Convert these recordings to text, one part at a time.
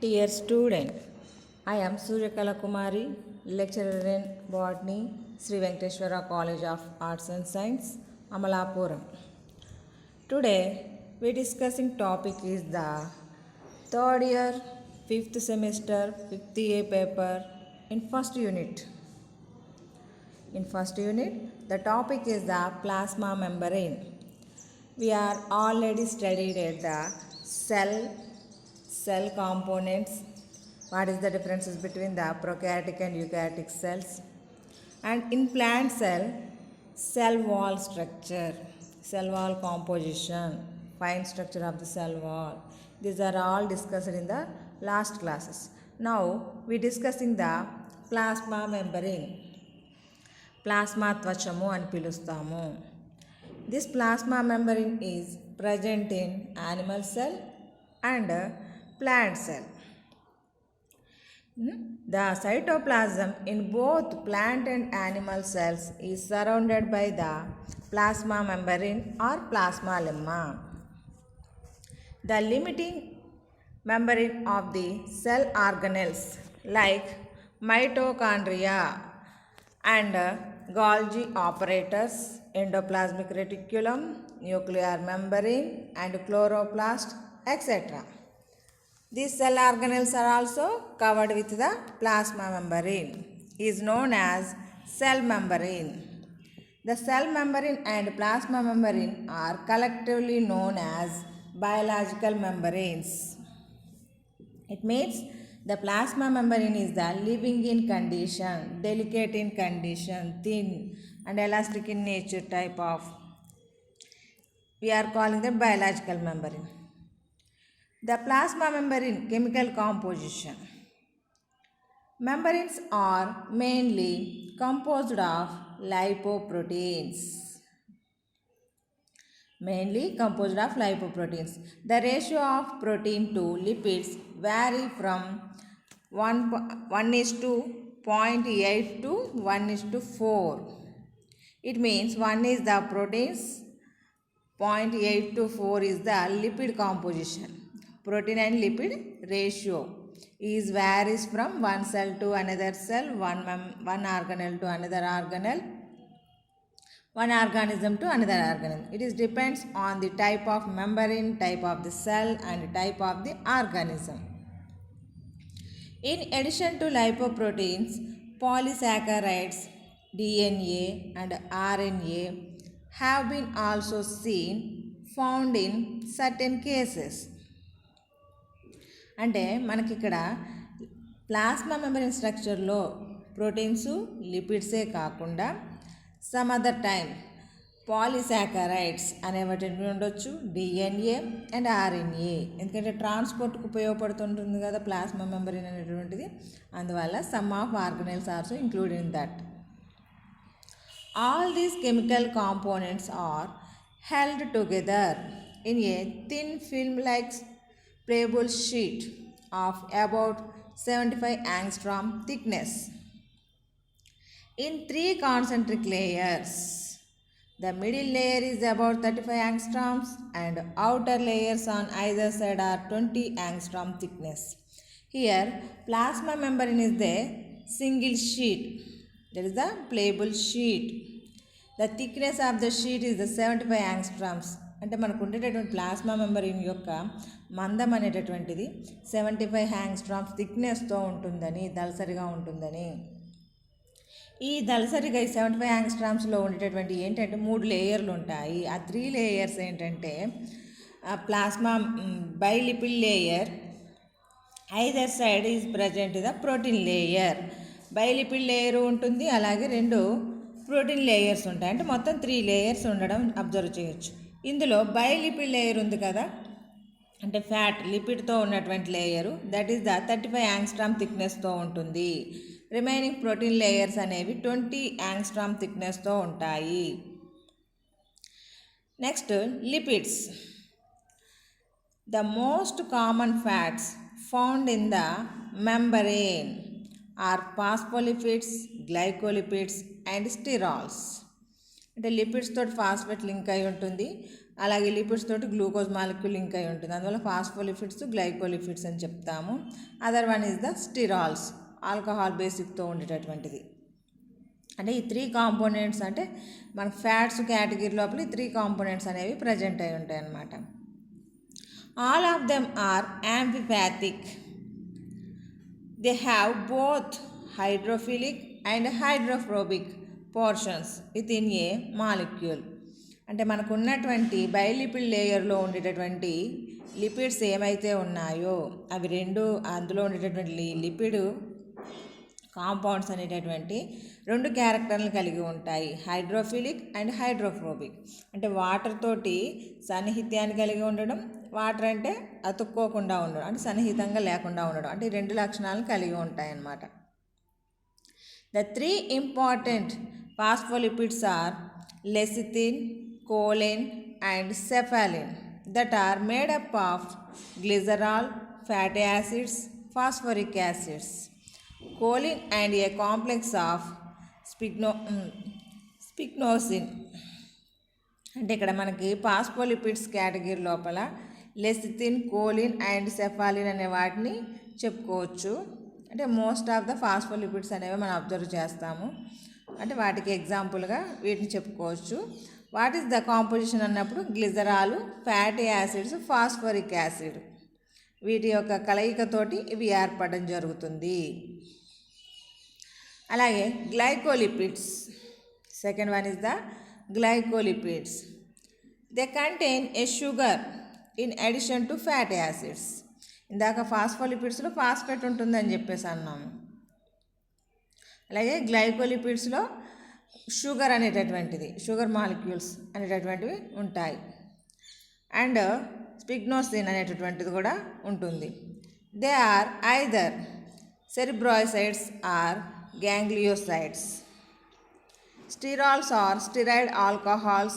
Dear student, I am Suryakala Kumari, lecturer in Botany, Sri Venkateshwara College of Arts and Science, Amalapuram. Today, we discussing topic is the third year, 5th semester, 5th A paper in first unit. In first unit, the topic is the plasma membrane. We are already studied at the cell components. What is the differences between the prokaryotic and eukaryotic cells? And in plant cell wall structure, cell wall composition, fine structure of the cell wall. These are all discussed in the last classes. Now we discussing the plasma membrane. Plasma త్వచము అని పిలుస్తాము. This plasma membrane is present in animal cell and plant cell. The cytoplasm in both plant and animal cells is surrounded by the plasma membrane or plasma lemma. The limiting membrane of the cell organelles like mitochondria and Golgi apparatus, endoplasmic reticulum, nuclear membrane and chloroplast, etc. These cell organelles are also covered with the plasma membrane, is known as cell membrane. The cell membrane and plasma membrane are collectively known as biological membranes. It means the plasma membrane is the living in condition, delicate in condition, thin and elastic in nature type of. We are calling them biological membrane. The plasma membrane chemical composition. Membranes are mainly composed of lipoproteins. The ratio of protein to lipids vary from 1:0.8 to 1:4. It means 1 is the proteins, 0.8 to 4 is the lipid composition. Protein and lipid ratio is varies from one cell to another cell, one organelle to another organelle, one organism to another organism. It is depends on the type of membrane, type of the cell and type of the organism. In addition to lipoproteins, polysaccharides, DNA and RNA have been also found in certain cases. అంటే మనకి ఇక్కడ plasma membrane స్ట్రక్చర్లో proteins లిపిడ్సే కాకుండా some other time polysaccharides అనేటువంటివి ఉండొచ్చు, DNA and RNA. ఎందుకంటే ట్రాన్స్పోర్ట్కి ఉపయోగపడుతుంటుంది కదా plasma membrane అనేటువంటిది. అందువల్ల some of organelles also include in that. All these chemical components are held together in a thin film like playable sheet of about 75 angstrom thickness in 3 concentric layers. The middle layer is about 35 angstroms and outer layers on either side are 20 angstrom thickness. Here plasma membrane is the single sheet, that is the playable sheet. The thickness of the sheet is the 75 angstroms. అంటే మనకు ఉండేటటువంటి plasma membrane యొక్క మందం అనేటటువంటిది 75 angstroms థిక్నెస్తో ఉంటుందని, దళసరిగా ఉంటుందని. ఈ దళసరిగా 75 యాంగ్స్ట్రామ్స్లో ఉండేటటువంటి ఏంటంటే 3 లేయర్లు ఉంటాయి. ఆ 3 లేయర్స్ ఏంటంటే plasma bilipid layer, either side is present the protein layer. Bilipid layer ఉంటుంది, అలాగే 2 ప్రోటీన్ లేయర్స్ ఉంటాయి. అంటే మొత్తం 3 లేయర్స్ ఉండడం అబ్జర్వ్ చేయొచ్చు. ఇందులో బైలిపిడ్ లేయర్ ఉంది కదా, అంటే ఫ్యాట్ లిపిడ్తో ఉన్నటువంటి layer, that is the 35 angstrom థిక్నెస్తో ఉంటుంది. రిమైనింగ్ ప్రోటీన్ లేయర్స్ అనేవి 20 యాంగ్స్ట్రామ్ థిక్నెస్తో ఉంటాయి. Next lipids. The most common fats found in the membrane are phospholipids, glycolipids and sterols. అంటే లిపిడ్స్ తోటి ఫాస్ఫేట్ లింక్ అయి ఉంటుంది. అలాగే లిపిడ్స్ తోటి గ్లూకోజ్ మాలిక్యూల్ లింక్ అయి ఉంటుంది, అందువల్ల ఫాస్ఫోలిపిడ్స్ గ్లైకోలిపిడ్స్ అని చెప్తాము. Other one is the sterols, alcohol బేసిక్తో ఉండేటటువంటిది. అంటే ఈ 3 కాంపోనెంట్స్ అంటే మన ఫ్యాట్స్ కేటగిరీ లోపల ఈ 3 కాంపోనెంట్స్ అనేవి ప్రజెంట్ అయి ఉంటాయి అన్నమాట. All of them are amphipathic. They have both hydrophilic and hydrophobic portions within a molecule. అంటే మనకు ఉన్నటువంటి బయోలిపిడ్ లేయర్లో ఉండేటటువంటి లిపిడ్స్ ఏమైతే ఉన్నాయో అవి రెండు, అందులో ఉండేటటువంటి లిపిడ్ కాంపౌండ్స్ అనేటటువంటి 2 క్యారెక్టర్లు కలిగి ఉంటాయి, హైడ్రోఫిలిక్ అండ్ హైడ్రోఫోబిక్. అంటే వాటర్ తోటి సన్నిహిత్యాన్ని కలిగి ఉండడం, వాటర్ అంటే అతుక్కోకుండా ఉండడం, అంటే సన్నిహితంగా లేకుండా ఉండడం, అంటే ఈ 2 లక్షణాలను కలిగి ఉంటాయి అన్నమాట. The 3 important phospholipids are lecithin, choline and cephalin that are made up of glycerol, fatty acids, phosphoric acids. Choline and a complex of స్పిగ్నోసిన్. అంటే ఇక్కడ మనకి ఫాస్ఫోలిపిడ్స్ కేటగిరీ లోపల లెసిథిన్, కోలిన్ అండ్ సెఫాలిన్ అనే వాటిని చెప్పుకోవచ్చు. అంటే మోస్ట్ ఆఫ్ ద ఫాస్ఫోలిపిడ్స్ అనేవి మనం అబ్జర్వ్ చేస్తాము, అంటే వాటికి ఎగ్జాంపుల్గా వీటిని చెప్పుకోవచ్చు. వాట్ ఈస్ ద కాంపోజిషన్ అన్నప్పుడు glycerol, fatty acids, phosphoric acid, వీటి యొక్క కలయికతోటి ఇవి ఏర్పడడం జరుగుతుంది. అలాగే glycolipids, second one is the glycolipids. They contain a sugar in addition to fatty acids. ఇందాక ఫాస్ఫోలిపిడ్స్లో ఫాస్ఫేట్ ఉంటుందని చెప్పేసి అన్నాము, అలాగే గ్లైకోలిపిడ్స్లో షుగర్ అనేటటువంటిది, షుగర్ మాలిక్యూల్స్ అనేటటువంటివి ఉంటాయి, అండ్ స్పిగ్నోసిన్ అనేటటువంటిది కూడా ఉంటుంది. They are either cerebrosides or gangliosides. Sterols are steroid alcohols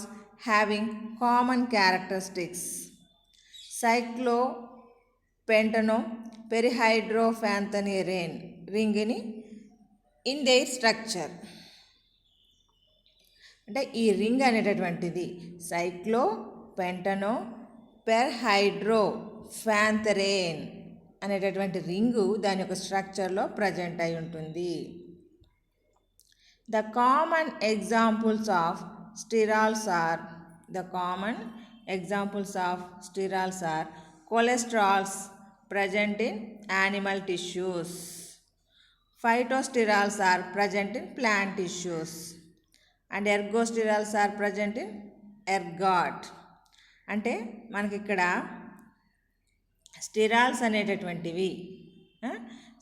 having common characteristics cyclopentano perhydrophenthane ring in their structure. అంటే ఈ రింగ్ అనేటటువంటిది సైక్లోపెంటనో పెర్హైడ్రోఫాంథరేన్ అనేటటువంటి రింగు దాని యొక్క స్ట్రక్చర్లో ప్రజెంట్ అయి ఉంటుంది. The common examples of sterols are cholesterols present in animal tissues. Phytosterols are present in plant tissues and ergosterols are present in ergot. అంటే మనకి ఇక్కడ స్టిరాల్స్ అనేటటువంటివి,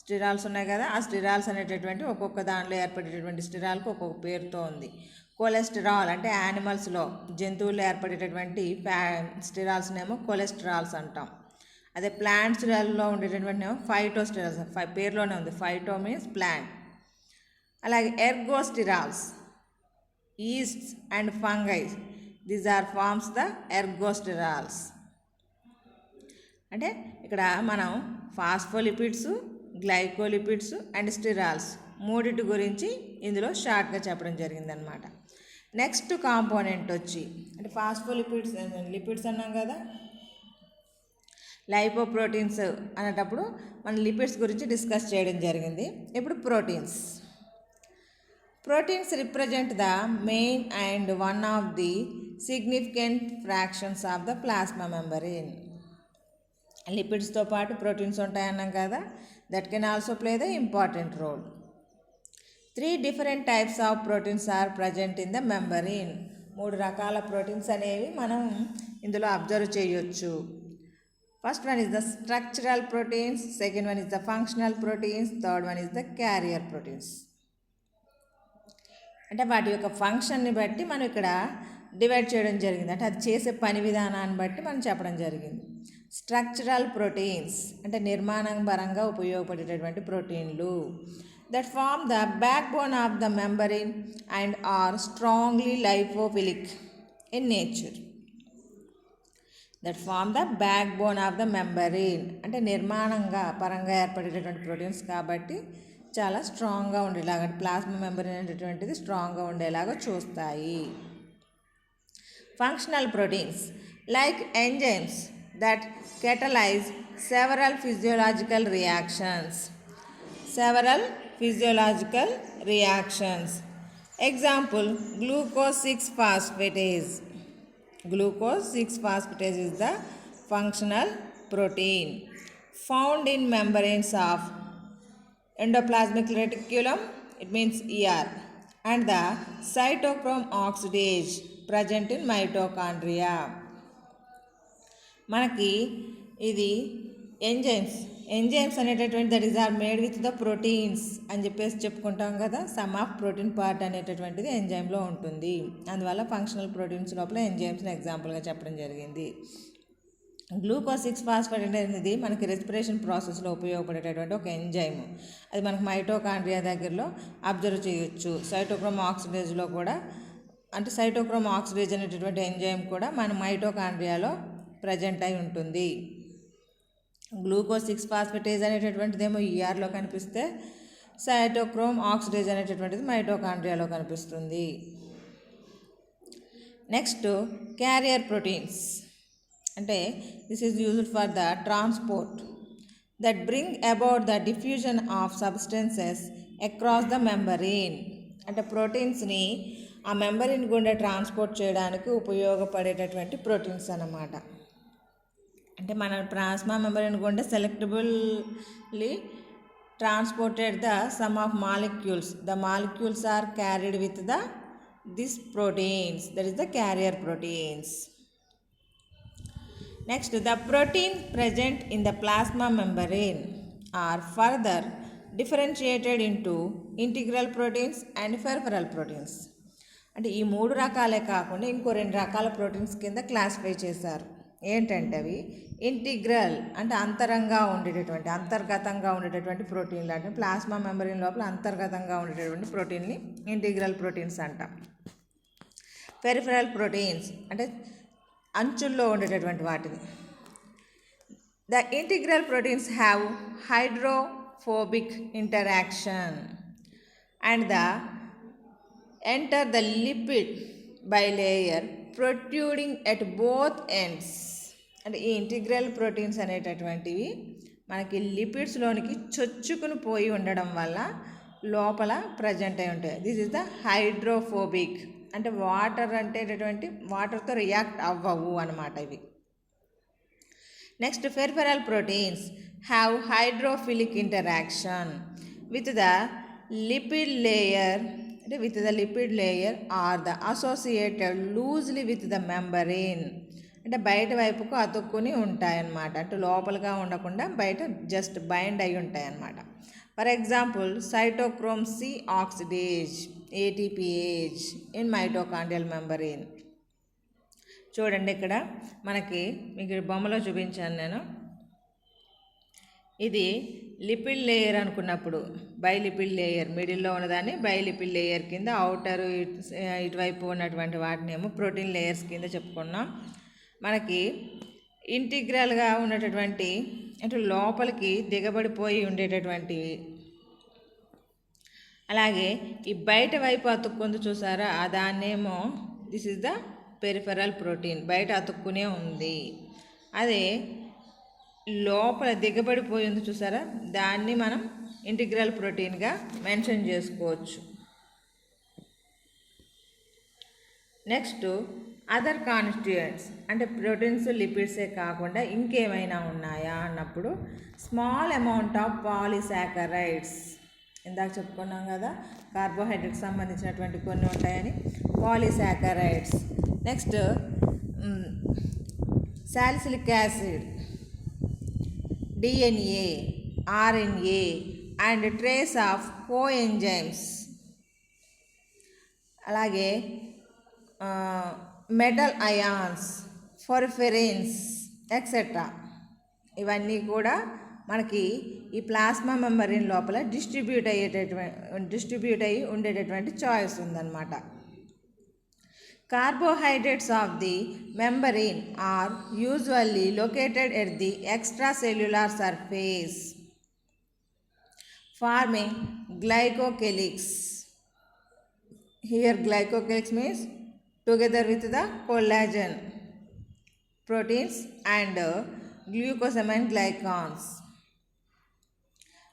స్టిరాల్స్ ఉన్నాయి కదా, ఆ స్టిరాల్స్ అనేటటువంటి ఒక్కొక్క దానిలో ఏర్పడేటటువంటి స్టిరాల్కి ఒక్కొక్క పేరుతో ఉంది. కొలెస్టరాల్ అంటే యానిమల్స్లో, జంతువుల్లో ఏర్పడేటటువంటి స్టిరాల్స్నేమో కొలెస్టరాల్స్ అంటాం. అదే ప్లాంట్స్లో ఉండేటటువంటి ఏమో ఫైటోస్టిరాల్స్, పేరులోనే ఉంది, ఫైటో మీన్స్ ప్లాంట్. అలాగే ergosterols, yeast and fungi, these are forms the ergosterols. అంటే ఇక్కడ మనం ఫాస్ఫోలిపిడ్స్, గ్లైకోలిపిడ్స్ అండ్ స్టిరాల్స్ మూడింటి గురించి ఇందులో షార్ట్గా చెప్పడం జరిగిందనమాట. నెక్స్ట్ కాంపోనెంట్ వచ్చి అంటే ఫాస్ఫోలిపిడ్స్, లిపిడ్స్ అన్నాం కదా, లైపోప్రోటీన్స్ అనేటప్పుడు మన లిపిడ్స్ గురించి డిస్కస్ చేయడం జరిగింది. ఇప్పుడు proteins. Proteins represent the main and one of the significant fractions of the plasma membrane. లిపిడ్స్తో పాటు ప్రోటీన్స్ ఉంటాయన్నాం కదా, that can also play the important role. 3 different types of proteins are present in the membrane. 3 రకాల proteins అనేవి మనం ఇందులో observe చేయొచ్చు. First one is the structural proteins, second one is the functional proteins, third one is the carrier proteins. అంటే వాటి యొక్క ఫంక్షన్ని బట్టి మనం ఇక్కడ డివైడ్ చేయడం జరిగింది, అంటే అది చేసే పని విధానాన్ని బట్టి మనం చెప్పడం జరిగింది. స్ట్రక్చరల్ ప్రోటీన్స్ అంటే నిర్మాణం పరంగా ఉపయోగపడేటటువంటి ప్రోటీన్లు, that form the backbone of the membrane and are strongly lipophilic in nature. That form the backbone of the membrane అంటే నిర్మాణంగా పరంగా ఏర్పడేటటువంటి ప్రోటీన్స్ కాబట్టి చాలా స్ట్రాంగ్గా ఉండేలాగా, ప్లాస్మా మెంబ్రేన్ అనేటటువంటిది స్ట్రాంగ్గా ఉండేలాగా చూస్తాయి. Functional proteins like enzymes that catalyze several physiological reactions. Several physiological reactions. Example, glucose 6 phosphatase. Glucose 6 phosphatase is the functional protein found in membranes of endoplasmic reticulum, it means ER, and the cytochrome oxidase present in mitochondria. మనకి ఇది enzymes అనేటటువంటి that is are made with the proteins అని చెప్పేసి చెప్పుకుంటాం కదా. Some of protein part అనేటటువంటిది ఎంజైమ్లో ఉంటుంది. అందువల్ల ఫంక్షనల్ ప్రోటీన్స్ లోపల ఎంజైమ్స్ని ఎగ్జాంపుల్గా చెప్పడం జరిగింది. గ్లూకోజ్ 6 ఫాస్ఫేట్ అనేది మనకి రెస్పిరేషన్ ప్రాసెస్లో ఉపయోగపడేటటువంటి ఒక ఎంజైమ్. అది మనకు మైటోకాండ్రియా దగ్గరలో అబ్జర్వ్ చేయొచ్చు. సైటోక్రోమ్ ఆక్సిడేజ్లో కూడా, అంటే సైటోక్రోమ్ ఆక్సిడేజ్ అనేటటువంటి ఎంజైమ్ కూడా మన మైటోకాండ్రియాలో ప్రజెంట్ అయి ఉంటుంది. గ్లూకోజ్ 6 ఫాస్ఫేటేజ్ అనేటటువంటిదేమో ఈఆర్లో కనిపిస్తే సైటోక్రోమ్ ఆక్సిడేజ్ అనేటటువంటిది మైటోకాండ్రియాలో కనిపిస్తుంది. నెక్స్ట్ క్యారియర్ ప్రోటీన్స్, అంటే this is used for the transport that bring about the diffusion of substances across the membrane. అంటే ప్రోటీన్స్ని ఆ మెంబరీన్ గుండా ట్రాన్స్పోర్ట్ చేయడానికి ఉపయోగపడేటటువంటి ప్రోటీన్స్ అన్నమాట. అంటే మన ప్లాస్మా మెంబ్రేన్ గుండా selectively transported the some of molecules. The molecules are carried with the this proteins, that is the carrier proteins. Next, the protein present in the plasma membrane are further differentiated into integral proteins and peripheral proteins. అంటే ఈ 3 రకాలే కాకుండా ఇంకో 2 రకాల proteins కింద classify చేశారు. ఏంటంటే అవి ఇంటిగ్రల్, అంటే అంతరంగంగా ఉండేటటువంటి ప్రోటీన్లు. అంటే ప్లాస్మా మెంబ్రేన్ లోపల అంతర్గతంగా ఉండేటటువంటి ప్రోటీన్ని ఇంటిగ్రల్ ప్రోటీన్స్ అంటాం. పెరిఫెరల్ ప్రోటీన్స్ అంటే అంచుల్లో ఉండేటటువంటి వాటిని. The integral proteins have hydrophobic interaction and the enter the lipid bilayer protruding at both ends. అంటే ఈ ఇంటిగ్రల్ ప్రోటీన్స్ అనేటటువంటివి మనకి లిపిడ్స్లోనికి చొచ్చుకుని పోయి ఉండడం వల్ల లోపల ప్రజెంట్ అయి ఉంటాయి. దిస్ ఈజ్ ద హైడ్రోఫోబిక్, అంటే వాటర్తో రియాక్ట్ అవ్వవు అన్నమాట ఇవి. Next, peripheral proteins have hydrophilic interaction with the lipid layer, అంటే with the lipid layer are the associated loosely with the membrane. అంటే బయట వైపుకు అతుక్కుని ఉంటాయన్నమాట. అంటే లోపలగా ఉండకుండా బయట జస్ట్ బైండ్ అయి ఉంటాయన్నమాట. For example, cytochrome c oxidase ATPase in mitochondrial membrane. చూడండి, ఇక్కడ మనకి మీకు బొమ్మలో చూపించాను నేను. ఇది లిపిడ్ లేయర్ అనుకున్నప్పుడు బైలిపిడ్ లేయర్, మిడిల్లో ఉన్నదాన్ని బైలిపిడ్ లేయర్ కింద, అవుటర్ ఇటువైపు ఉన్నటువంటి వాటినేమో ప్రోటీన్ లేయర్స్ కింద చెప్పుకున్నాం. మనకి ఇంటిగ్రల్గా ఉన్నటువంటి, అంటే లోపలికి దిగబడిపోయి ఉండేటటువంటివి. అలాగే ఈ బయట వైపు అతుక్కుంది చూసారా, దాన్నేమో this is the peripheral protein, బయట అతుక్కునే ఉంది. అదే లోపల దిగబడిపోయి ఉంది చూసారా, దాన్ని మనం ఇంటిగ్రల్ ప్రోటీన్గా మెన్షన్ చేసుకోవచ్చు. నెక్స్ట్, అదర్ కాన్స్టిట్యూయెంట్స్, అంటే ప్రోటీన్స్ లిపిడ్సే కాకుండా ఇంకేమైనా ఉన్నాయా అన్నప్పుడు స్మాల్ అమౌంట్ ఆఫ్ పాలీసాకరైడ్స్. ఇందాక చెప్పుకున్నాం కదా, కార్బోహైడ్రేట్కి సంబంధించినటువంటి కొన్ని ఉంటాయని, polysaccharides. Next, salicylic acid, DNA, RNA and trace of coenzymes. అలాగే మెటల్ అయాన్స్, ఫోర్ఫిరిన్స్ ఎక్సెట్రా. ఇవన్నీ కూడా మనకి ఈ ప్లాస్మా మెంబ్రేన్ లోపల డిస్ట్రిబ్యూట్ అయ్యి ఉండేటటువంటి చాయిస్ ఉందన్నమాట. Carbohydrates of the membrane are usually located at the extracellular surface, forming glycocalyx. Here glycocalyx means together with the collagen. Proteins and glucosamine glycans.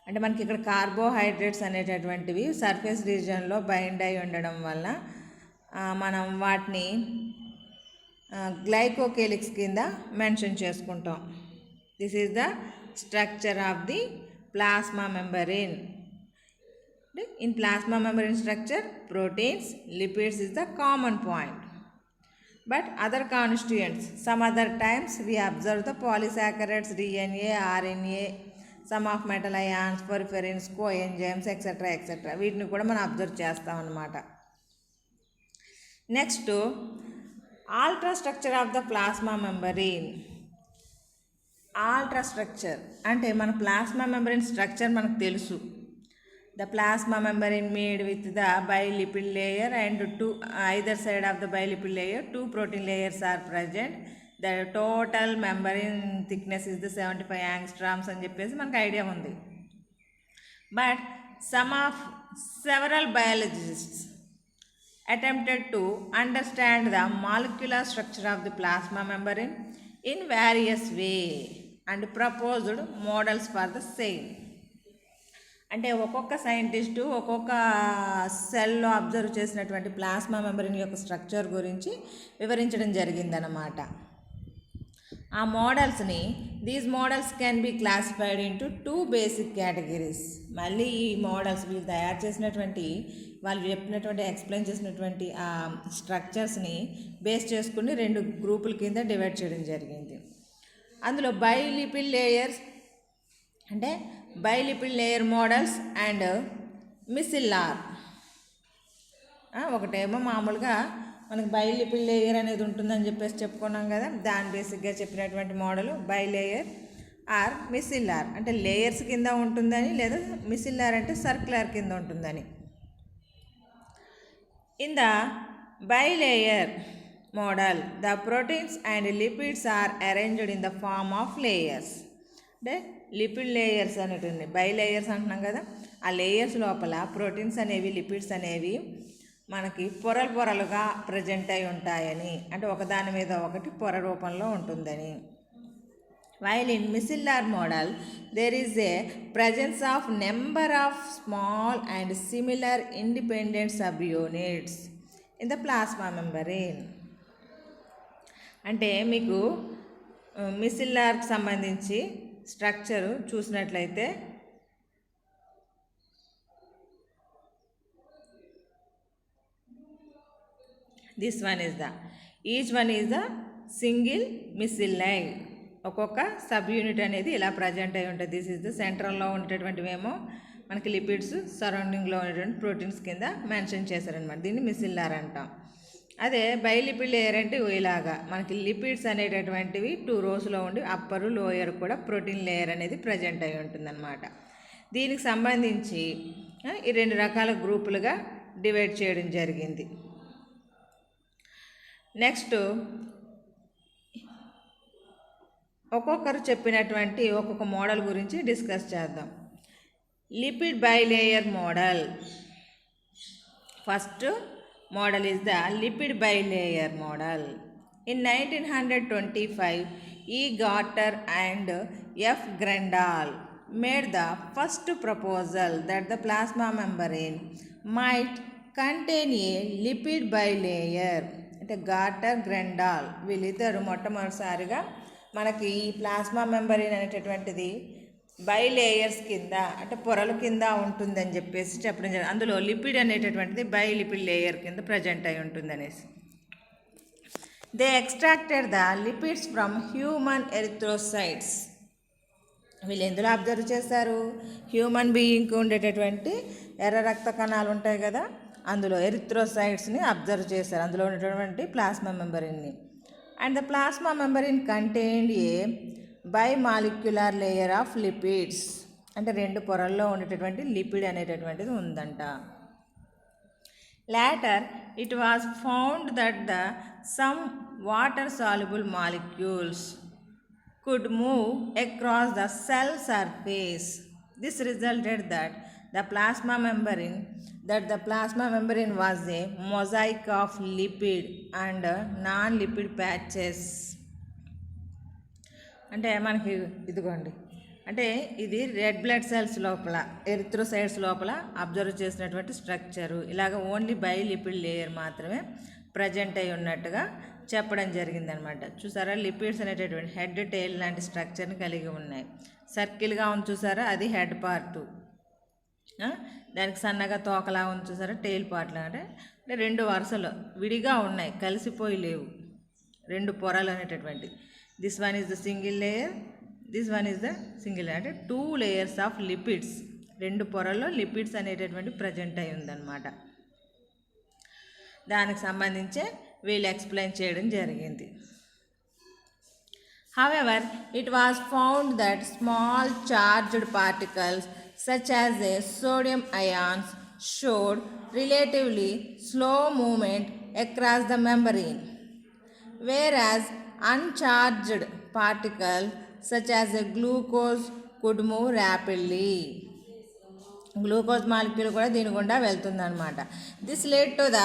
అంటే మనకి ఇక్కడ కార్బోహైడ్రేట్స్ అనేటటువంటివి సర్ఫేస్ రీజియన్లో బైండ్ అయి ఉండడం వల్ల మనం వాటిని గ్లైకోకేలిక్స్ కింద మెన్షన్ చేసుకుంటాం. This is the structure of the plasma membrane. In plasma membrane structure, proteins, lipids is the common point. But other constituents, some other times we observe the polysaccharides, DNA, RNA, some of metal ions, porphyrins, coenzymes, etc. వీటిని కూడా మనం observe చేస్తాం అన్నమాట. Next ultra structure of the plasma membrane. Ultra structure అంటే మన plasma membrane structure మనకు తెలుసు. The plasma membrane made with the bilipid layer and either side of the bilipid layer 2 protein layers are present. The total membrane thickness is the 75 angstroms అని చెప్పేసి మనకు idea ఉంది. But several biologists attempted to understand the molecular structure of the plasma membrane in various ways and proposed models for the same. అంటే ఒక్కొక్క scientist ఒక్కొక్క సెల్లో observe చేసినటువంటి plasma membrane యొక్క స్ట్రక్చర్ గురించి వివరించడం జరిగిందన్నమాట. ఆ మోడల్స్ని these models can be classified into 2 basic categories. మళ్ళీ ఈ మోడల్స్ వీళ్ళు తయారు చేసినటువంటి వాళ్ళు చెప్పినటువంటి ఎక్స్ప్లెయిన్ చేసినటువంటి ఆ స్ట్రక్చర్స్ని బేస్ చేసుకుని 2 గ్రూపుల కింద డివైడ్ చేయడం జరిగింది. అందులో బైలిపిడ్ లేయర్స్ అంటే బైలిపిడ్ లేయర్ మోడల్స్ అండ్ మిసిల్లార్. ఒకటేమో మామూలుగా మనకి బైలిపిడ్ లేయర్ అనేది ఉంటుందని చెప్పేసి చెప్పుకున్నాం కదా, దాని బేసిక్గా చెప్పినటువంటి మోడల్ బైలేయర్ ఆర్ మిసిల్లార్. అంటే లేయర్స్ కింద ఉంటుందని, లేదా మిసిల్లార్ అంటే సర్క్యులర్ కింద ఉంటుందని. In the bilayer model the proteins and lipids are arranged in the form of layers. అంటే లిపిడ్ లేయర్స్ అనేటువంటి బై లేయర్స్ అంటున్నాం కదా, ఆ లేయర్స్ లోపల ప్రోటీన్స్ అనేవి లిపిడ్స్ అనేవి మనకి పొరలుగా ప్రజెంట్ అయి ఉంటాయని, అంటే ఒకదాని మీద ఒకటి పొర రూపంలో ఉంటుందని. While in micellar model there is a presence of number of small and similar independent sub units in the plasma membrane. అంటే మీకు మిసిల్లార్కి సంబంధించి స్ట్రక్చరు చూసినట్లయితే this one is the each one is the single micelle. ఒక్కొక్క sub unit అనేది ఇలా present అయి ఉంటుంది. దిస్ ఈజ్ ద సెంట్రల్లో ఉండేటువంటివేమో మనకి లిపిడ్స్, సరౌండింగ్లో ఉండేటువంటి ప్రోటీన్స్ కింద మెన్షన్ చేశారనమాట. దీన్ని మిసిల్లార్ అంటాం. అదే బైలిపిడ్ లేయర్ అంటే ఇలాగా మనకి లిపిడ్స్ అనేటటువంటివి 2 రోస్లో ఉండి అప్పరు లోయర్ కూడా ప్రోటీన్ లేయర్ అనేది ప్రజెంట్ అయి ఉంటుందన్నమాట. దీనికి సంబంధించి ఈ 2 రకాల గ్రూపులుగా డివైడ్ చేయడం జరిగింది. నెక్స్ట్ ఒక్కొక్కరు చెప్పినటువంటి ఒక్కొక్క మోడల్ గురించి డిస్కస్ చేద్దాం. Lipid bilayer model. First model is the lipid bilayer model. In 1925, E. Garter and F. Grendal made the first proposal that the plasma membrane might contain a lipid bilayer. అంటే garter, గ్రెండాల్ వీళ్ళిద్దరు మొట్టమొదటిసారిగా మనకి ఈ plasma membrane అనేటటువంటిది by layers కింద అంటే పొరల కింద ఉంటుందని చెప్పేసి చెప్పడం జరిగింది. అందులో లిపిడ్ అనేటటువంటిది బై లిపిడ్ లేయర్ కింద ప్రజెంట్ అయి ఉంటుందనేసి. They extracted the lipids from human erythrocytes. వీళ్ళు ఎందులో అబ్జర్వ్ చేశారు? హ్యూమన్ బీయింగ్కి ఉండేటటువంటి ఎర్ర రక్త కణాలు ఉంటాయి కదా, అందులో ఎరిథ్రోసైట్స్ని అబ్జర్వ్ చేశారు, అందులో ఉన్నటువంటి ప్లాస్మా మెంబ్రేన్ని. And the plasma membrane contained a bimolecular layer of lipids. అంటే 2 పొరల్లో ఉండేటటువంటి లిపిడ్ అనేటటువంటిది ఉందంట. Later it was found that the some water soluble molecules could move across the cell surface. This resulted that the plasma membrane was a mosaic of lipid and non-lipid patches. అంటే మనకి ఇదిగోండి, అంటే ఇది red blood cells లోపల, erythrocytes లోపల observe చేసినటువంటి structure. ఇలాగ only బైలిపిడ్ layer మాత్రమే ప్రజెంట్ అయి ఉన్నట్టుగా చెప్పడం జరిగిందనమాట. చూసారా, లిపిడ్స్ అనేటటువంటి హెడ్ టెయిల్ లాంటి స్ట్రక్చర్ని కలిగి ఉన్నాయి. సర్కిల్గా ఉంది చూసారా, అది హెడ్ పార్టు. దానికి సన్నగా తోకలా ఉంది చూసారా, టెయిల్ పార్ట్లో. అంటే రెండు వరుసలు విడిగా ఉన్నాయి, కలిసిపోయి లేవు, రెండు పొరలు అనేటటువంటి. This one is the single layer, this one is the single layer. అంటే 2 layers ఆఫ్ లిపిడ్స్, రెండు పొరల్లో లిపిడ్స్ అనేటటువంటి ప్రజెంట్ అయి ఉందన్నమాట. దానికి సంబంధించే వీళ్ళు ఎక్స్ప్లెయిన్ చేయడం జరిగింది. However, it was found that small charged particles such as the sodium ions showed relatively slow movement across the membrane, whereas uncharged particles such as the glucose could move rapidly. Glucose molecule కూడా దీని గుండా వెళ్తుందన్నమాట. This led to the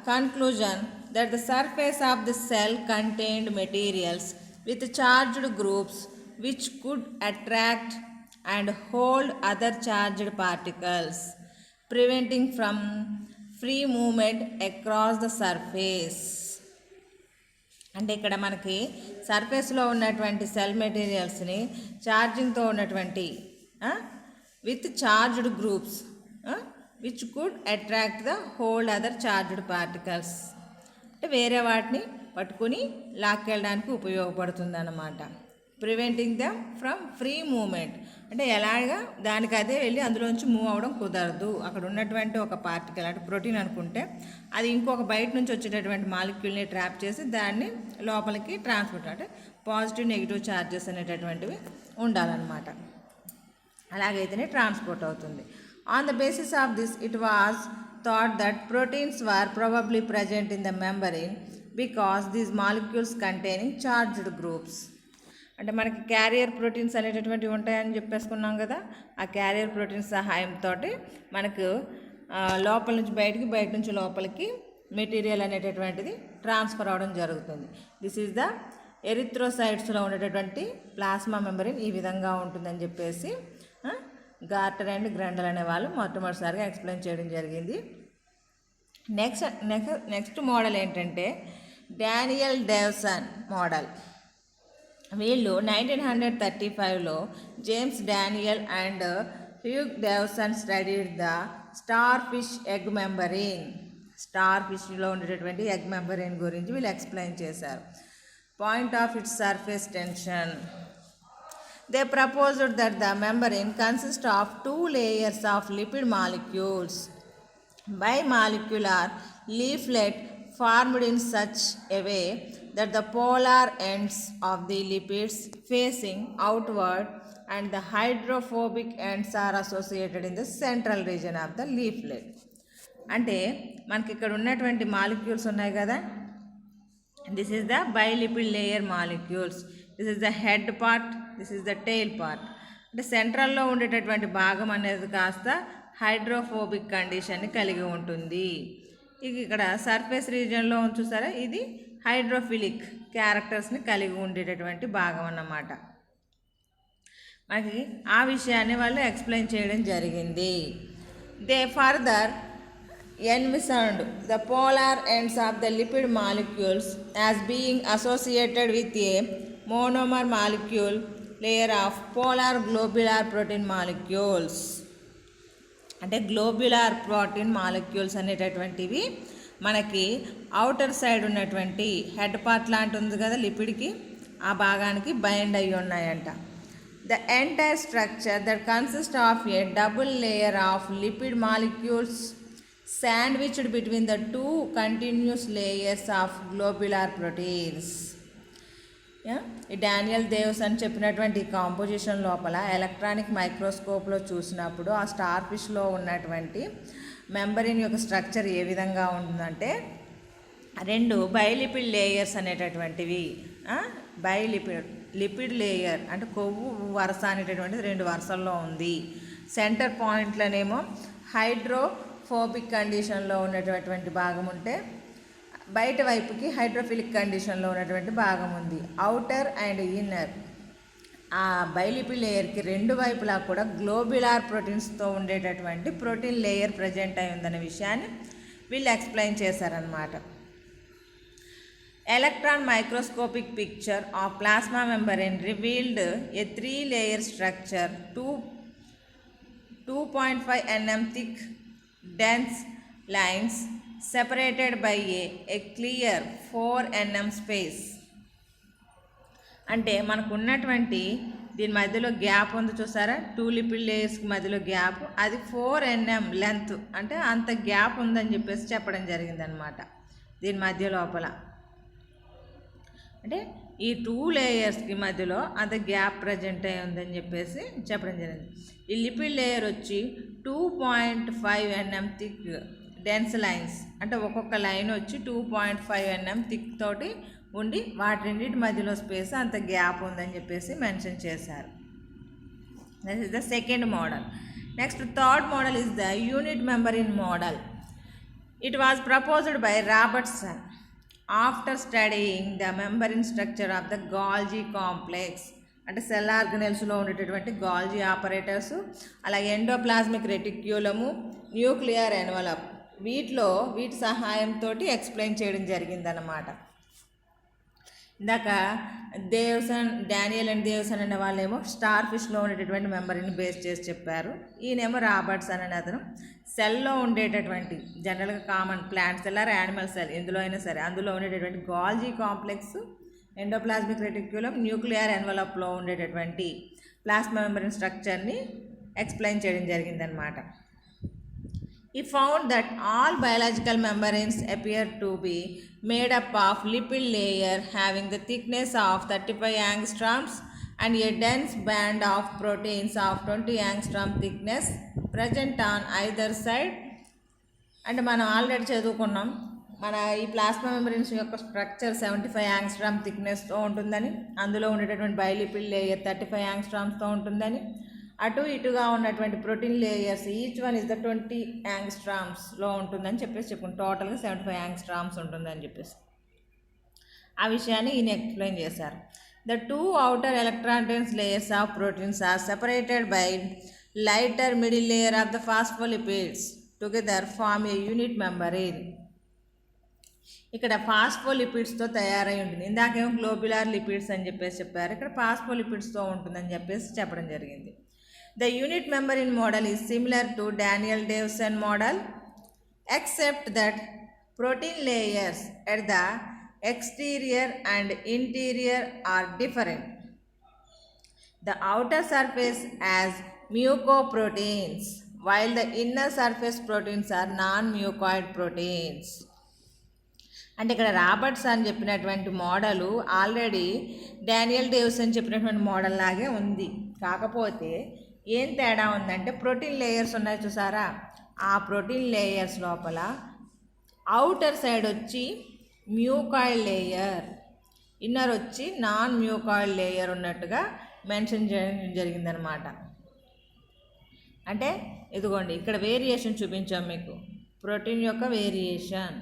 conclusion that the surface of the cell contained materials with charged groups which could attract and hold other charged particles, preventing from free movement across the surface. అంటే ఇక్కడ మనకి సర్ఫేస్లో ఉన్నటువంటి cell మెటీరియల్స్ని ఛార్జింగ్తో ఉన్నటువంటి with charged groups which could attract the hold other charged particles, అంటే వేరే వాటిని పట్టుకుని లాక్కెళ్ళడానికి ఉపయోగపడుతుంది అన్నమాట. Preventing them from free moment, అంటే ఎలాగా దానికి అదే వెళ్ళి అందులోంచి మూవ్ అవ్వడం కుదరదు. అక్కడ ఉన్నటువంటి ఒక పార్టికల్, అంటే ప్రోటీన్ అనుకుంటే, అది ఇంకొక బయట నుంచి వచ్చేటటువంటి మాలిక్యూల్ని ట్రాప్ చేసి దాన్ని లోపలికి ట్రాన్స్పోర్ట్, అంటే పాజిటివ్ నెగిటివ్ ఛార్జెస్ అనేటటువంటివి ఉండాలన్నమాట. అలాగైతేనే ట్రాన్స్పోర్ట్ అవుతుంది. On the basis of this it was thought that proteins were probably present in the membrane because these molecules containing charged groups. అంటే మనకి క్యారియర్ ప్రోటీన్స్ అనేటటువంటివి ఉంటాయని చెప్పేసుకున్నాం కదా, ఆ క్యారియర్ ప్రోటీన్స్ సహాయంతో మనకు లోపల నుంచి బయటికి, బయట నుంచి లోపలికి మెటీరియల్ అనేటటువంటిది ట్రాన్స్ఫర్ అవడం జరుగుతుంది. దిస్ ఈజ్ ద ఎరిథ్రోసైట్స్లో ఉండేటటువంటి ప్లాస్మా మెంబ్రెయిన్ ఈ విధంగా ఉంటుందని చెప్పేసి గార్టర్ అండ్ గ్రండల్ అనే వాళ్ళు మొట్టమొదటిసారిగా ఎక్స్ప్లెయిన్ చేయడం జరిగింది. నెక్స్ట్ మోడల్ ఏంటంటే డానియల్ డేవ్సన్ మోడల్. వీళ్ళు 1935లో James Danielli and Hugh Davson studied the starfish egg membrane. స్టార్ ఫిష్లో ఉండేటటువంటి ఎగ్ మెంబ్రెయిన్ గురించి వీళ్ళు ఎక్స్ప్లెయిన్ చేశారు. Point of its surface tension. They proposed that the membrane consists of 2 layers of lipid molecules. Bimolecular leaflet formed in such a way that the polar ends of the lipids facing outward and the hydrophobic ends are associated in the central region of the leaflet. అంటే మనకి ఇక్కడ ఉన్నటువంటి molecules ఉన్నాయి కదా, this is the bilipid layer molecules. This is the head part, this is the tail part. అంటే సెంట్రల్లో ఉండేటటువంటి భాగం అనేది కాస్త హైడ్రోఫోబిక్ కండిషన్ని కలిగి ఉంటుంది. ఇది ఇక్కడ సర్ఫేస్ రీజియన్లో చూసారా, ఇది హైడ్రోఫిలిక్ క్యారెక్టర్స్ని కలిగి ఉండేటటువంటి భాగం అన్నమాట. మనకి ఆ విషయాన్ని వాళ్ళు ఎక్స్ప్లెయిన్ చేయడం జరిగింది. They further envisioned the polar ends of the lipid molecules as being associated with a monomer molecule layer of polar globular protein molecules. అంటే గ్లోబ్యులర్ ప్రోటీన్ మాలిక్యూల్స్ అనేటటువంటివి మనకి అవుటర్ సైడ్ ఉన్నటువంటి హెడ్ పార్ట్ లాంటి ఉంది కదా లిపిడ్కి, ఆ భాగానికి బైండ్ అయ్యి ఉన్నాయంట. The entire structure that consist of A double layer of lipid molecules sandwiched between the 2 continuous layers of globular proteins. ఈ డానియల్ దేవ్స్ అని చెప్పినటువంటి కాంపోజిషన్ లోపల ఎలక్ట్రానిక్ మైక్రోస్కోప్లో చూసినప్పుడు ఆ స్టార్ ఫిష్లో ఉన్నటువంటి మెంబ్రెయిన్ యొక్క స్ట్రక్చర్ ఏ విధంగా ఉంటుందంటే 2 బైలిపిడ్ లేయర్స్ అనేటటువంటివి, లిపిడ్ లేయర్ అంటే కొవ్వు వరుస అనేటటువంటిది 2 వరుసల్లో ఉంది. సెంటర్ పాయింట్లోనేమో హైడ్రోఫోబిక్ కండిషన్లో ఉన్నటువంటి భాగం ఉంటే బయట వైపుకి హైడ్రోఫిలిక్ కండిషన్లో ఉన్నటువంటి భాగం ఉంది. అవుటర్ అండ్ ఇన్నర్ ఆ బైలిపిడ్ లేయర్కి రెండు వైపులా కూడా గ్లోబ్యులార్ ప్రోటీన్స్తో ఉండేటటువంటి ప్రోటీన్ లేయర్ ప్రజెంట్ అయి ఉందనే విషయాన్ని వీళ్ళు ఎక్స్ప్లెయిన్ చేశారనమాట. Electron microscopic picture of plasma membrane revealed a 3-layer structure, 2.5 nm thick dense lines separated by a clear 4 nm space. అంటే మనకు ఉన్నటువంటి దీని మధ్యలో గ్యాప్ ఉంది చూసారా, 2 లిపిడ్ లేయర్స్కి మధ్యలో గ్యాప్, అది 4 nm లెంత్, అంటే అంత గ్యాప్ ఉందని చెప్పేసి చెప్పడం జరిగిందనమాట. దీని మధ్య లోపల అంటే ఈ 2 లేయర్స్కి మధ్యలో అంత గ్యాప్ ప్రజెంట్ అయి ఉందని చెప్పేసి చెప్పడం జరిగింది. ఈ లిపిడ్ లేయర్ వచ్చి 2.5 nm థిక్ డెన్స్ లైన్స్, అంటే ఒక్కొక్క లైన్ వచ్చి 2.5 nm థిక్ తోటి ఉండి వాటి రెండింటి మధ్యలో స్పేస్ అంత గ్యాప్ ఉందని చెప్పేసి మెన్షన్ చేశారు. That is the second model. Next third model is the unit membrane model. It was proposed by Robertson after studying the membrane structure of the Golgi complex, అంటే సెల్ ఆర్గనెల్స్లో ఉండేటటువంటి Golgi apparatus, అలాగే endoplasmic reticulum, nuclear envelope, వీటి సహాయంతో explain చేయడం జరిగిందన్నమాట. ఇందాక Daniel and దేవ్సన్ అనే వాళ్ళేమో స్టార్ ఫిష్లో ఉండేటటువంటి మెంబర్ని బేస్ చేసి చెప్పారు. ఈయనేమో రాబర్ట్సన్ అనే అతను సెల్లో ఉండేటటువంటి జనరల్గా common plant cell or animal cell ఎందులో అయినా సరే అందులో ఉండేటటువంటి గాల్జీ కాంప్లెక్స్, ఎండోప్లాస్మిక్ రెటిక్యులం, న్యూక్లియర్ ఎన్వలప్లో ఉండేటటువంటి ప్లాస్మా మెంబ్రేన్ స్ట్రక్చర్ని ఎక్స్ప్లెయిన్ చేయడం జరిగిందనమాట. He found that all biological membranes appear to be made up of lipid layer having the thickness of 35 angstroms and a dense band of proteins of 20 angstrom thickness present on either side. అంటే మనం already చదువుకున్నాం, మన ఈ plasma membranes యొక్క structure 75 angstrom థిక్నెస్తో ఉంటుందని, అందులో ఉండేటటువంటి బైలిపిడ్ layer 35 యాంగ్స్ట్రామ్స్తో ఉంటుందని, అటు ఇటుగా ఉన్నటువంటి protein layers each one is the 20 యాంగ్స్ట్రామ్స్లో ఉంటుందని చెప్పుకుంటాం. టోటల్గా 75 యాంగ్స్ట్రామ్స్ ఉంటుందని చెప్పేసి ఆ విషయాన్ని ఈయన ఎక్స్ప్లెయిన్ చేశారు. The 2 outer electron dense layers of proteins are separated by lighter middle layer of the phospholipids together form a unit membrane. ఇక్కడ ఫాస్ఫోలిపిడ్స్తో తయారై ఉంటుంది. ఇందాకేమో గ్లోబ్యులార్ లిపిడ్స్ అని చెప్పేసి చెప్పారు, ఇక్కడ ఫాస్ఫోలిపిడ్స్తో ఉంటుందని చెప్పేసి చెప్పడం జరిగింది. The unit membrane model is similar to Daniel-Davidson model, except that protein layers at the exterior and interior are different. The outer surface has mucoproteins, while the inner surface proteins are non-mucoid proteins. అంటే ఇక్కడ Roberts అని చెప్పినటువంటి model already Daniel Davidson చెప్పినటువంటి model లాగే ఉంది. కాకపోతే ఏం తేడా ఉందంటే ప్రోటీన్ లేయర్స్ ఉన్నాయి చూసారా, ఆ ప్రోటీన్ లేయర్స్ లోపల అవుటర్ సైడ్ వచ్చి మ్యూకాయిడ్ లేయర్, ఇన్నర్ వచ్చి నాన్ మ్యూకాయిడ్ లేయర్ ఉన్నట్టుగా మెన్షన్ చేయడం జరిగిందనమాట. అంటే ఇదిగోండి ఇక్కడ వేరియేషన్ చూపించాం మీకు, ప్రోటీన్ యొక్క వేరియేషన్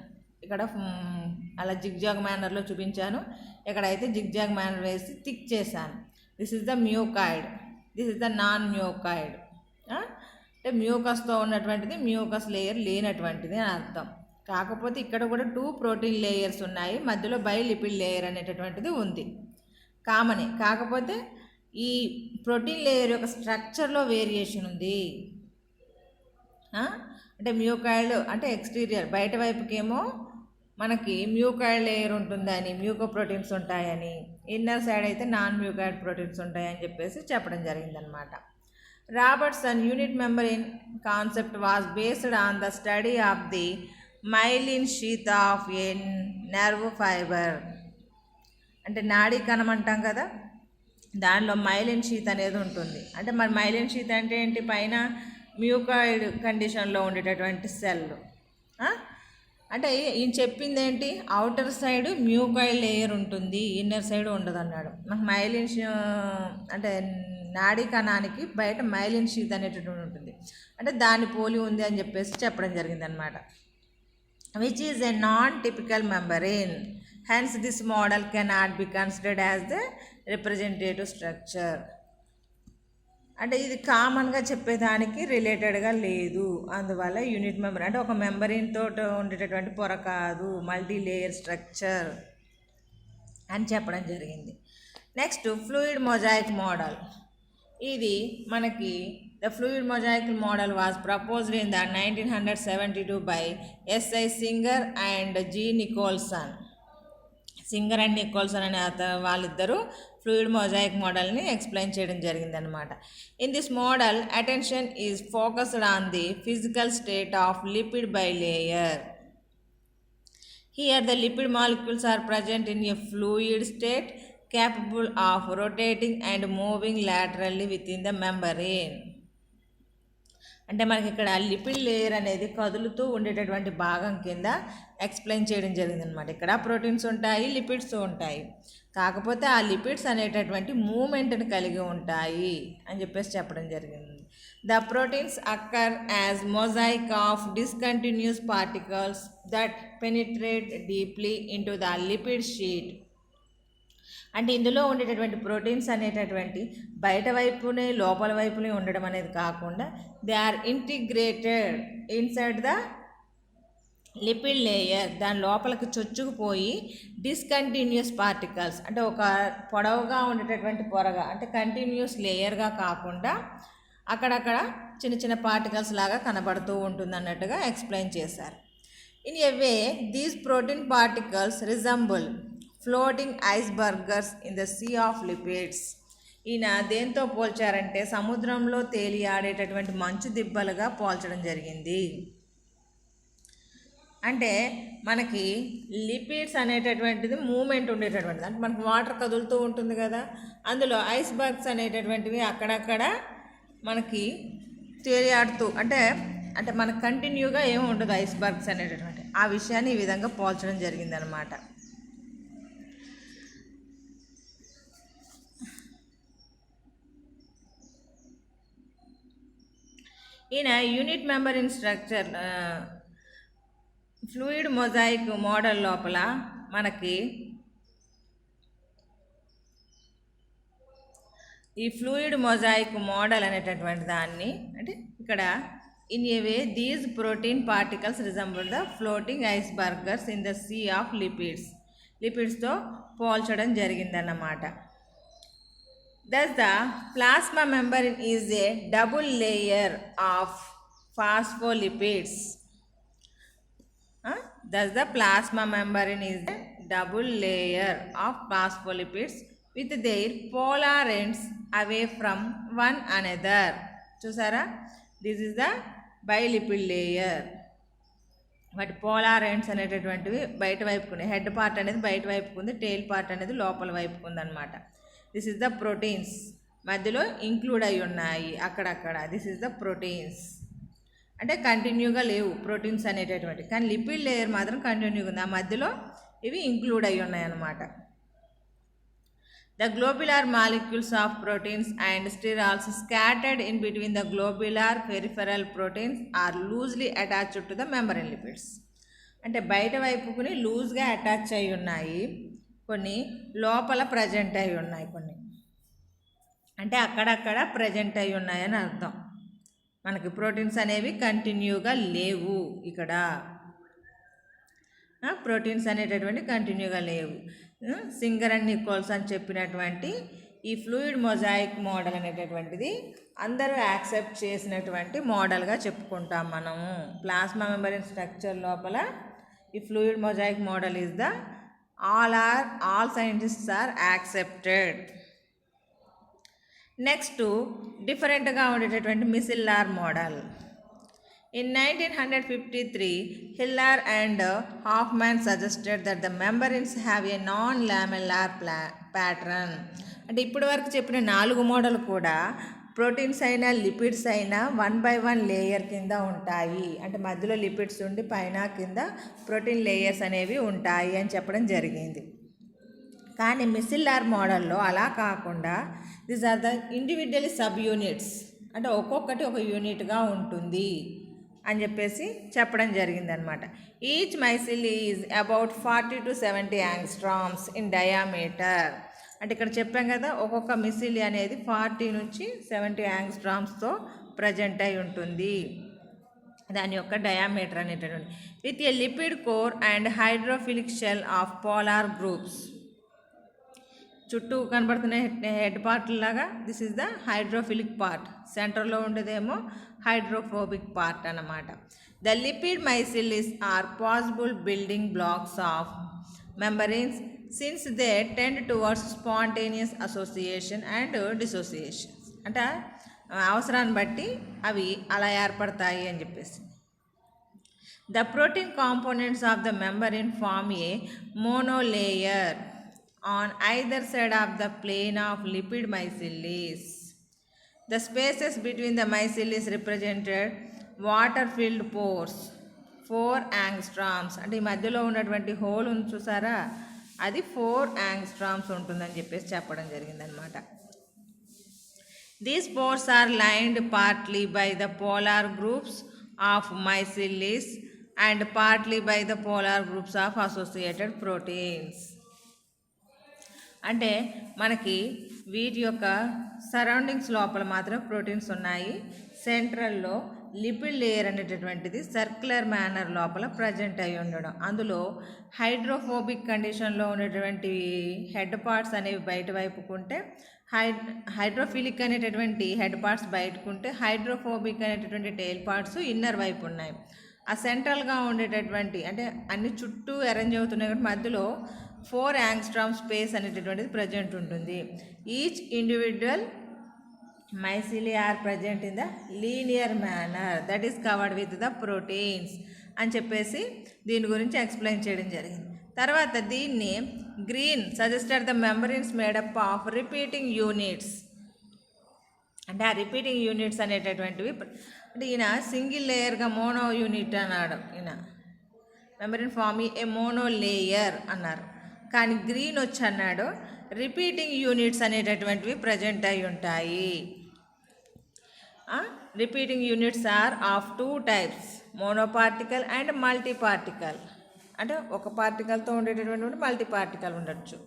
ఇక్కడ అలా జిగ్జాగ్ మేనర్లో చూపించాను, ఇక్కడైతే జిగ్జాగ్ మేనర్ వేసి థిక్ చేశాను. This is the mucoid, this is the non mucoid. అంటే మ్యూకస్తో ఉన్నటువంటిది మ్యూకస్ లేయర్ లేనటువంటిది అని అర్థం. కాకపోతే ఇక్కడ కూడా 2 ప్రోటీన్ లేయర్స్ ఉన్నాయి, మధ్యలో బైలిపిడ్ లేయర్ అనేటటువంటిది ఉంది, కామనే. కాకపోతే ఈ ప్రోటీన్ లేయర్ యొక్క స్ట్రక్చర్లో వేరియేషన్ ఉంది. అంటే మ్యూకాయిడ్ అంటే ఎక్స్టీరియర్ బయట వైపుకేమో మనకి మ్యూకాయిడ్ లేయర్ ఉంటుందని, మ్యూకో ప్రోటీన్స్ ఉంటాయని, ఇన్నర్ సైడ్ అయితే నాన్ మ్యూకాయిడ్ ప్రోటీన్స్ ఉంటాయని చెప్పేసి చెప్పడం జరిగిందనమాట. Robertson unit membrane concept was based on the study of the myelin sheath of A nerve fibre. అంటే నాడీ కణం అంటాం కదా, దానిలో మైలిన్ షీత్ అనేది ఉంటుంది. అంటే మరి మైలిన్ షీత్ అంటే ఏంటి, పైన మ్యూకాయిడ్ కండిషన్లో ఉండేటటువంటి సెల్. అంటే ఈయన చెప్పింది ఏంటి, అవుటర్ సైడ్ మ్యూకాయిడ్ లేయర్ ఉంటుంది, ఇన్నర్ సైడ్ ఉండదు అన్నాడు. నాకు మైలిన్ అంటే నాడీ కణానికి బయట మైలిన్ షీత్ అనేటటువంటి ఉంటుంది, అంటే దాన్ని పోలి ఉంది అని చెప్పేసి చెప్పడం జరిగింది అనమాట. Which is a non typical membrane, hence this model cannot be considered as the representative structure. అంటే ఇది కామన్గా చెప్పేదానికి రిలేటెడ్గా లేదు, అందువల్ల యూనిట్ మెంబర్ అంటే ఒక మెంబరిన్తో ఉండేటటువంటి పొర కాదు, మల్టీ లేయర్ స్ట్రక్చర్ అని చెప్పడం జరిగింది. Next fluid mosaic model. ఇది మనకి the fluid mosaic model was proposed in the 1972 by SI Singer and G Nicolson. Singer and Nicolson అనే వాళ్ళిద్దరూ ఫ్లూయిడ్ మొజాయిక్ మోడల్ని ఎక్స్ప్లెయిన్ చేయడం జరిగిందనమాట. In this model attention is focused on the physical state of lipid bilayer. Here the lipid molecules are present in a fluid state capable of rotating and moving laterally within the membrane. అంటే మనకి ఇక్కడ lipid layer అనేది కదులుతూ ఉండేటటువంటి భాగం కింద explain చేయడం జరిగింది అనమాట. ఇక్కడ ప్రోటీన్స్ ఉంటాయి, లిపిడ్స్ ఉంటాయి, కాకపోతే ఆ లిపిడ్స్ అనేటటువంటి మూమెంట్ని కలిగి ఉంటాయి అని చెప్పడం జరిగింది. The proteins occur as mosaic of discontinuous particles that penetrate deeply into the lipid sheet. అంటే ఇందులో ఉండేటటువంటి ప్రోటీన్స్ అనేటటువంటి బయట వైపునే లోపల వైపునే ఉండడం అనేది కాకుండా they are integrated inside the lipid layer. దాని లోపలికి చొచ్చుకుపోయి డిస్కంటిన్యూస్ పార్టికల్స్ అంటే ఒక పొడవుగా ఉండేటటువంటి పొరగా అంటే కంటిన్యూస్ లేయర్గా కాకుండా అక్కడక్కడ చిన్న చిన్న పార్టికల్స్ లాగా కనబడుతూ ఉంటుంది అన్నట్టుగా ఎక్స్ప్లెయిన్ చేశారు. In a way these protein particles resemble floating icebergs in the sea of lipids. ఈయన దేంతో పోల్చారంటే సముద్రంలో తేలి ఆడేటటువంటి మంచు దిబ్బలుగా పోల్చడం జరిగింది. అంటే మనకి లిపిడ్స్ అనేటటువంటిది మూమెంట్ ఉండేటటువంటిది, అంటే మనకు వాటర్ కదులుతూ ఉంటుంది కదా, అందులో ఐస్బర్గ్స్ అనేటటువంటివి అక్కడక్కడ మనకి తేలియాడుతూ అంటే మనకు కంటిన్యూగా ఏమి ఉండదు ఐస్బర్గ్స్ అనేటటువంటి ఆ విషయాన్ని ఈ విధంగా పోల్చడం జరిగిందనమాట. ఈయన unit member in structure fluid mosaic model లోపల మనకి ఈ ఫ్లూయిడ్ మొజాయిక్ మోడల్ అనేటటువంటి దాన్ని అంటే ఇక్కడ in a way these protein particles resemble the floating icebergs in the sea of లిపిడ్స్తో పోల్చడం జరిగిందన్నమాట. Thus the plasma membrane is a double layer of phospholipids. Thus the plasma membrane is a double layer of phospholipids with their polar ends away from one another. చూసారా, this is the bilipid layer. వాటి polar ends అనేటటువంటివి బయట వైపుకున్నాయి. Head part అనేది బయట వైపుకుంది, tail part అనేది లోపల వైపుకుంది అనమాట. This is the proteins మధ్యలో ఇంక్లూడ్ అయి ఉన్నాయి అక్కడక్కడ. దిస్ ఇస్ ద ప్రోటీన్స్ అంటే కంటిన్యూగా లేవు ప్రోటీన్స్ అనేటటువంటి, కానీ లిపిడ్ లేయర్ మాత్రం కంటిన్యూగా ఉంది, ఆ మధ్యలో ఇవి ఇంక్లూడ్ అయి ఉన్నాయి అన్నమాట. The globular molecules of proteins and sterols scattered in between the globular peripheral proteins are loosely attached to the membrane lipids. అంటే బయట వైపుకుని లూజ్గా అటాచ్ అయి ఉన్నాయి, కొన్ని లోపల ప్రజెంట్ అయి ఉన్నాయి, కొన్ని అంటే అక్కడక్కడ ప్రజెంట్ అయి ఉన్నాయని అర్థం. మనకి ప్రోటీన్స్ అనేవి కంటిన్యూగా లేవు, ఇక్కడ ప్రోటీన్స్ అనేటటువంటి కంటిన్యూగా లేవు. సింగర్ అండ్ నికోల్స్ అని చెప్పినటువంటి ఈ ఫ్లూయిడ్ మొజాయిక్ మోడల్ అనేటటువంటిది అందరూ యాక్సెప్ట్ చేసినటువంటి మోడల్గా చెప్పుకుంటాం మనము. ప్లాస్మా మెంబ్రేన్ స్ట్రక్చర్ లోపల ఈ fluid mosaic model is the all scientists are accepted. Next డిఫరెంట్గా ఉండేటటువంటి మిసిల్లార్ model. In 1953, Hiller and Hoffman suggested that the membranes have a non-lamellar pattern. అంటే ఇప్పటి వరకు చెప్పిన 4 మోడల్ కూడా ప్రోటీన్స్ అయినా లిపిడ్స్ అయినా 1 by 1 లేయర్ కింద ఉంటాయి, అంటే మధ్యలో లిపిడ్స్ ఉండి పైన కింద ప్రోటీన్ లేయర్స్ అనేవి ఉంటాయి అని చెప్పడం జరిగింది. కానీ మిసిల్లార్ మోడల్లో అలా కాకుండా these are the individual sub units, అంటే ఒక్కొక్కటి ఒక యూనిట్గా ఉంటుంది అని చెప్పడం జరిగిందనమాట. Each micelle is about 40 to 70 angstroms in diameter. అంటే ఇక్కడ చెప్పాం కదా, ఒక్కొక్క మిసిలి అనేది 40 నుంచి 70 యాంగ్స్ట్రామ్స్తో ప్రజెంట్ అయి ఉంటుంది, దాని యొక్క డయామీటర్ అనేటటువంటి. With a lipid core and hydrophilic shell of polar groups. చుట్టూ కనబడుతున్న హెడ్ పార్ట్ లాగా this is the hydrophilic part, సెంటర్లో ఉండేదేమో హైడ్రోఫోబిక్ పార్ట్ అన్నమాట. The lipid micelles are possible building blocks of membranes since they tend towards spontaneous association and dissociation. అంటే అవసరాన్ని బట్టి అవి అలా ఏర్పడతాయి అని చెప్పేసి. The protein components of the membrane form a monolayer on either side of the plane of lipid micellis. The spaces between the micellis represented water-filled pores 4 angstroms. అంటే ఈ మధ్యలో ఉన్నటువంటి హోల్ ఉంది చూసారా, అది 4 యాంగ్స్ట్రామ్స్ ఉంటుందని చెప్పేసి చెప్పడం జరిగిందనమాట. These pores are lined partly by the polar groups of micelles and partly by the polar groups of associated proteins. అంటే మనకి వీటి యొక్క సరౌండింగ్స్ లోపల మాత్రం ప్రోటీన్స్ ఉన్నాయి, సెంట్రల్లో లిపిడ్ లేయర్ అనేటటువంటిది సర్క్యులర్ మేనర్ లోపల ప్రజెంట్ అయి ఉండడం. అందులో హైడ్రోఫోబిక్ కండిషన్లో ఉండేటువంటి హెడ్ పార్ట్స్ అనేవి బయట వైపుకుంటే, హైడ్రోఫిలిక్ అనేటటువంటి హెడ్ పార్ట్స్ బయటకుంటే, హైడ్రోఫోబిక్ అనేటటువంటి టెయిల్ పార్ట్స్ ఇన్నర్ వైపు ఉన్నాయి. ఆ సెంట్రల్గా ఉండేటటువంటి అంటే అన్ని చుట్టూ అరేంజ్ అవుతున్నాయి కాబట్టి మధ్యలో 4 యాంగ్స్ట్రామ్ స్పేస్ అనేటటువంటిది ప్రజెంట్ ఉంటుంది. Each individual micelles are present in the linear manner that is covered with the proteins అని చెప్పేసి దీని గురించి ఎక్స్ప్లెయిన్ చేయడం జరిగింది. తర్వాత దీన్ని Green suggested the membranes made up of repeating units. అంటే ఆ రిపీటింగ్ యూనిట్స్ అనేటటువంటివి అంటే ఈయన సింగిల్ లేయర్గా మోనో యూనిట్ అన్నాడు, ఈయన మెంబ్రేన్ ఫామ్ ఏ మోనో లేయర్ అన్నారు. కానీ గ్రీన్ వచ్చి అన్నాడు రిపీటింగ్ యూనిట్స్ అనేటటువంటివి ప్రజెంట్ అయి ఉంటాయి. Repeating units are of 2 types, monoparticle and multiparticle. అంటే ఒక పార్టికల్తో ఉండేటటువంటి మల్టీపార్టికల్ ఉండొచ్చు.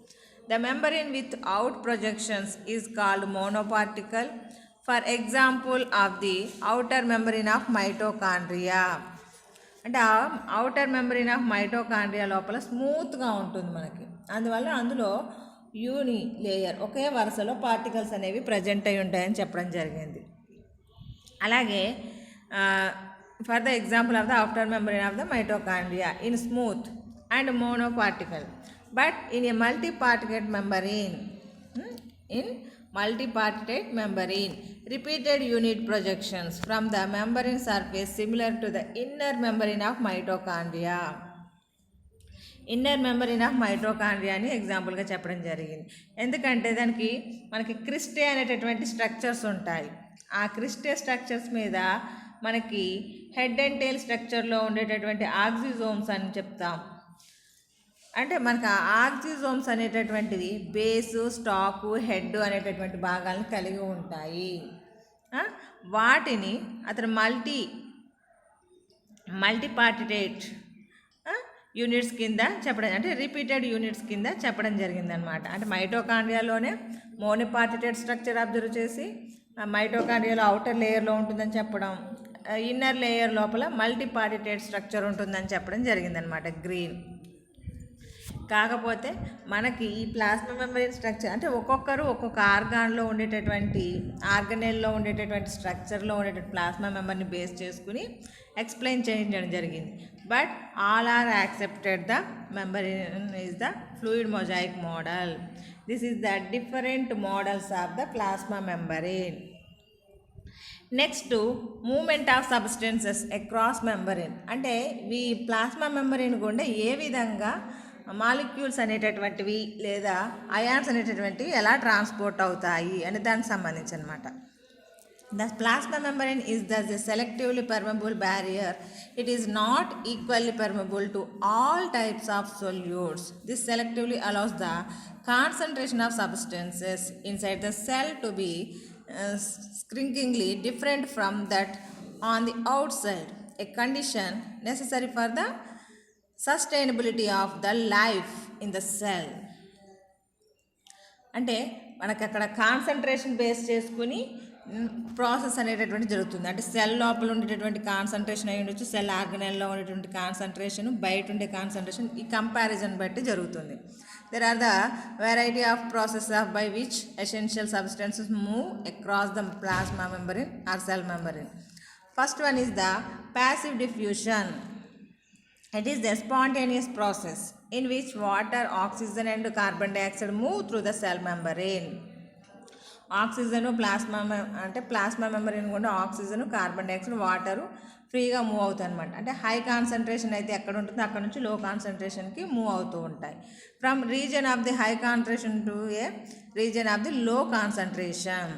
The membrane without projections is called monoparticle. For example of the outer membrane of mitochondria. అంటే ఆ అవుటర్ మెంబ్రేన్ ఆఫ్ మైటోకాండ్రియా లోపల స్మూత్గా ఉంటుంది మనకి, అందువల్ల అందులో యూని లేయర్ ఒకే వరుసలో పార్టికల్స్ అనేవి ప్రజెంట్ అయి ఉంటాయని చెప్పడం జరిగింది. అలాగే for the example of the outer membrane of the mitochondria in smooth and monoparticle but in a multipartite membrane, in multipartite membrane repeated unit projections from the membrane surface similar to the inner membrane of mitochondria. Inner membrane of mitochondria అని ఎగ్జాంపుల్గా చెప్పడం జరిగింది. ఎందుకంటే దానికి మనకి cristae అనేటటువంటి structures ఉంటాయి. ఆ క్రిస్టే స్ట్రక్చర్స్ మీద మనకి హెడ్ అండ్ టెయిల్ స్ట్రక్చర్లో ఉండేటటువంటి ఆక్సిజోమ్స్ అని చెప్తాం. అంటే మనకు ఆ ఆక్సిజోమ్స్ అనేటటువంటివి బేసు, స్టాకు, హెడ్ అనేటటువంటి భాగాలను కలిగి ఉంటాయి. వాటిని అతను మల్టీపార్టిటేట్ యూనిట్స్ కింద చెప్పడం, అంటే రిపీటెడ్ యూనిట్స్ కింద చెప్పడం జరిగిందనమాట. అంటే మైటోకాండ్రియాలోనే మోనోపార్టిటేట్ స్ట్రక్చర్ అబ్జర్వ్ చేసి మైటోకాండ్రియాలో అవుటర్ లేయర్లో ఉంటుందని చెప్పడం, ఇన్నర్ లేయర్ లోపల మల్టీపార్టిటేట్ స్ట్రక్చర్ ఉంటుందని చెప్పడం జరిగిందనమాట గ్రీన్. కాకపోతే మనకి ఈ ప్లాస్మా మెంబ్రేన్ స్ట్రక్చర్ అంటే ఒక్కొక్కరు ఒక్కొక్క ఆర్గాన్లో ఉండేటటువంటి ఆర్గనెల్లో ఉండేటటువంటి స్ట్రక్చర్లో ఉండేటటువంటి ప్లాస్మా మెంబర్ని బేస్ చేసుకుని ఎక్స్ప్లెయిన్ చేయడం జరిగింది. But all are accepted the membrane is the fluid mosaic model. This is the different models of the plasma membrane. Next moment of substances across membrane. అంటే ఈ ప్లాస్మా మెంబ్రేన్ గుండా ఏ విధంగా molecules అనేటటువంటివి లేదా ions అనేటటువంటివి ఎలా ట్రాన్స్పోర్ట్ అవుతాయి అనే దానికి సంబంధించి అనమాట. The plasma membrane is the selectively permeable barrier. It is not equally permeable to all types of solutes. This selectively allows the concentration of substances inside the cell to be shrinkingly different from that on the outside, a condition necessary for the sustainability of the life in the cell. అంటే మనకి అక్కడ concentration base చేసుకుని process అనేటటువంటి జరుగుతుంది. అంటే cell లోపల ఉండేటటువంటి concentration అయి ఉండొచ్చు, సెల్ ఆర్గనెల్లో ఉండేటువంటి కాన్సన్ట్రేషన్, బయట ఉండే కాన్సన్ట్రేషన్, ఈ కంపారిజన్ బట్టి జరుగుతుంది. There are the variety of processes by which essential substances move across the plasma membrane or cell membrane. First one is the passive diffusion. It is the spontaneous process in which water, oxygen and carbon dioxide move through the cell membrane. Oxygen plasma membrane గుండా oxygen, carbon dioxide, water ఫ్రీగా move అవుతాయి అనమాట. అంటే high concentration అయితే ఎక్కడ ఉంటుందో అక్కడ నుంచి లో కాన్సన్ట్రేషన్కి మూవ్ అవుతూ ఉంటాయి. From reason of the high concentration to A reason of the లో concentration.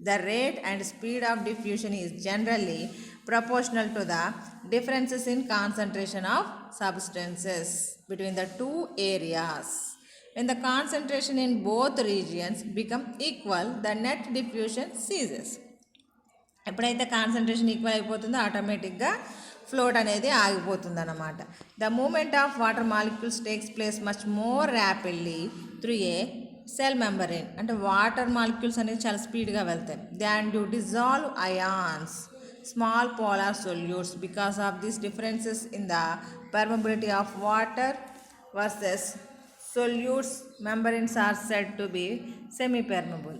The rate and speed of diffusion is generally proportional to the differences in concentration of substances between the two areas. When the concentration in both regions become equal, the net diffusion ceases. ఎప్పుడైతే concentration equal అయిపోతుందో ఆటోమేటిక్గా float అనేది ఆగిపోతుంది అన్నమాట. The moment of water molecules takes place much more rapidly through a cell membrane. అంటే water molecules అనేది చాలా స్పీడ్గా వెళ్తాయి. Than to dissolve ions small polar solutes. Because of these differences in the permeability of water versus solutes, membranes are said to be semi-permeable.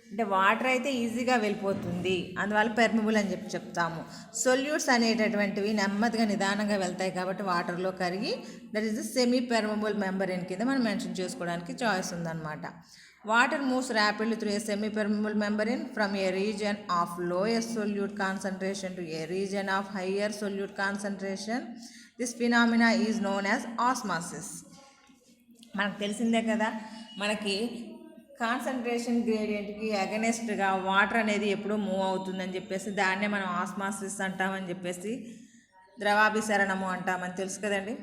అంటే water అయితే ఈజీగా వెళ్ళిపోతుంది, అందువల్ల పెర్మిబుల్ అని చెప్తాము. సొల్యూట్స్ అనేటటువంటివి నెమ్మదిగా నిదానంగా వెళ్తాయి కాబట్టి వాటర్లో కరిగి that is the semi permeable membrane కింద మనం మెన్షన్ చేసుకోవడానికి చాయిస్ ఉందన్నమాట. Water moves rapidly through a semi-permeable membrane from a region of lowest solute concentration to a region of higher solute concentration. This phenomena is known as osmosis. మనకు తెలిసిందే కదా, మనకి concentration గ్రేడియంట్కి అగనెస్ట్గా water అనేది ఎప్పుడూ move అవుతుందని చెప్పేసి దాన్నే మనం ఆస్మాసిస్ అంటామని చెప్పేసి ద్రవాభిసరణము అంటామని తెలుసు కదండి.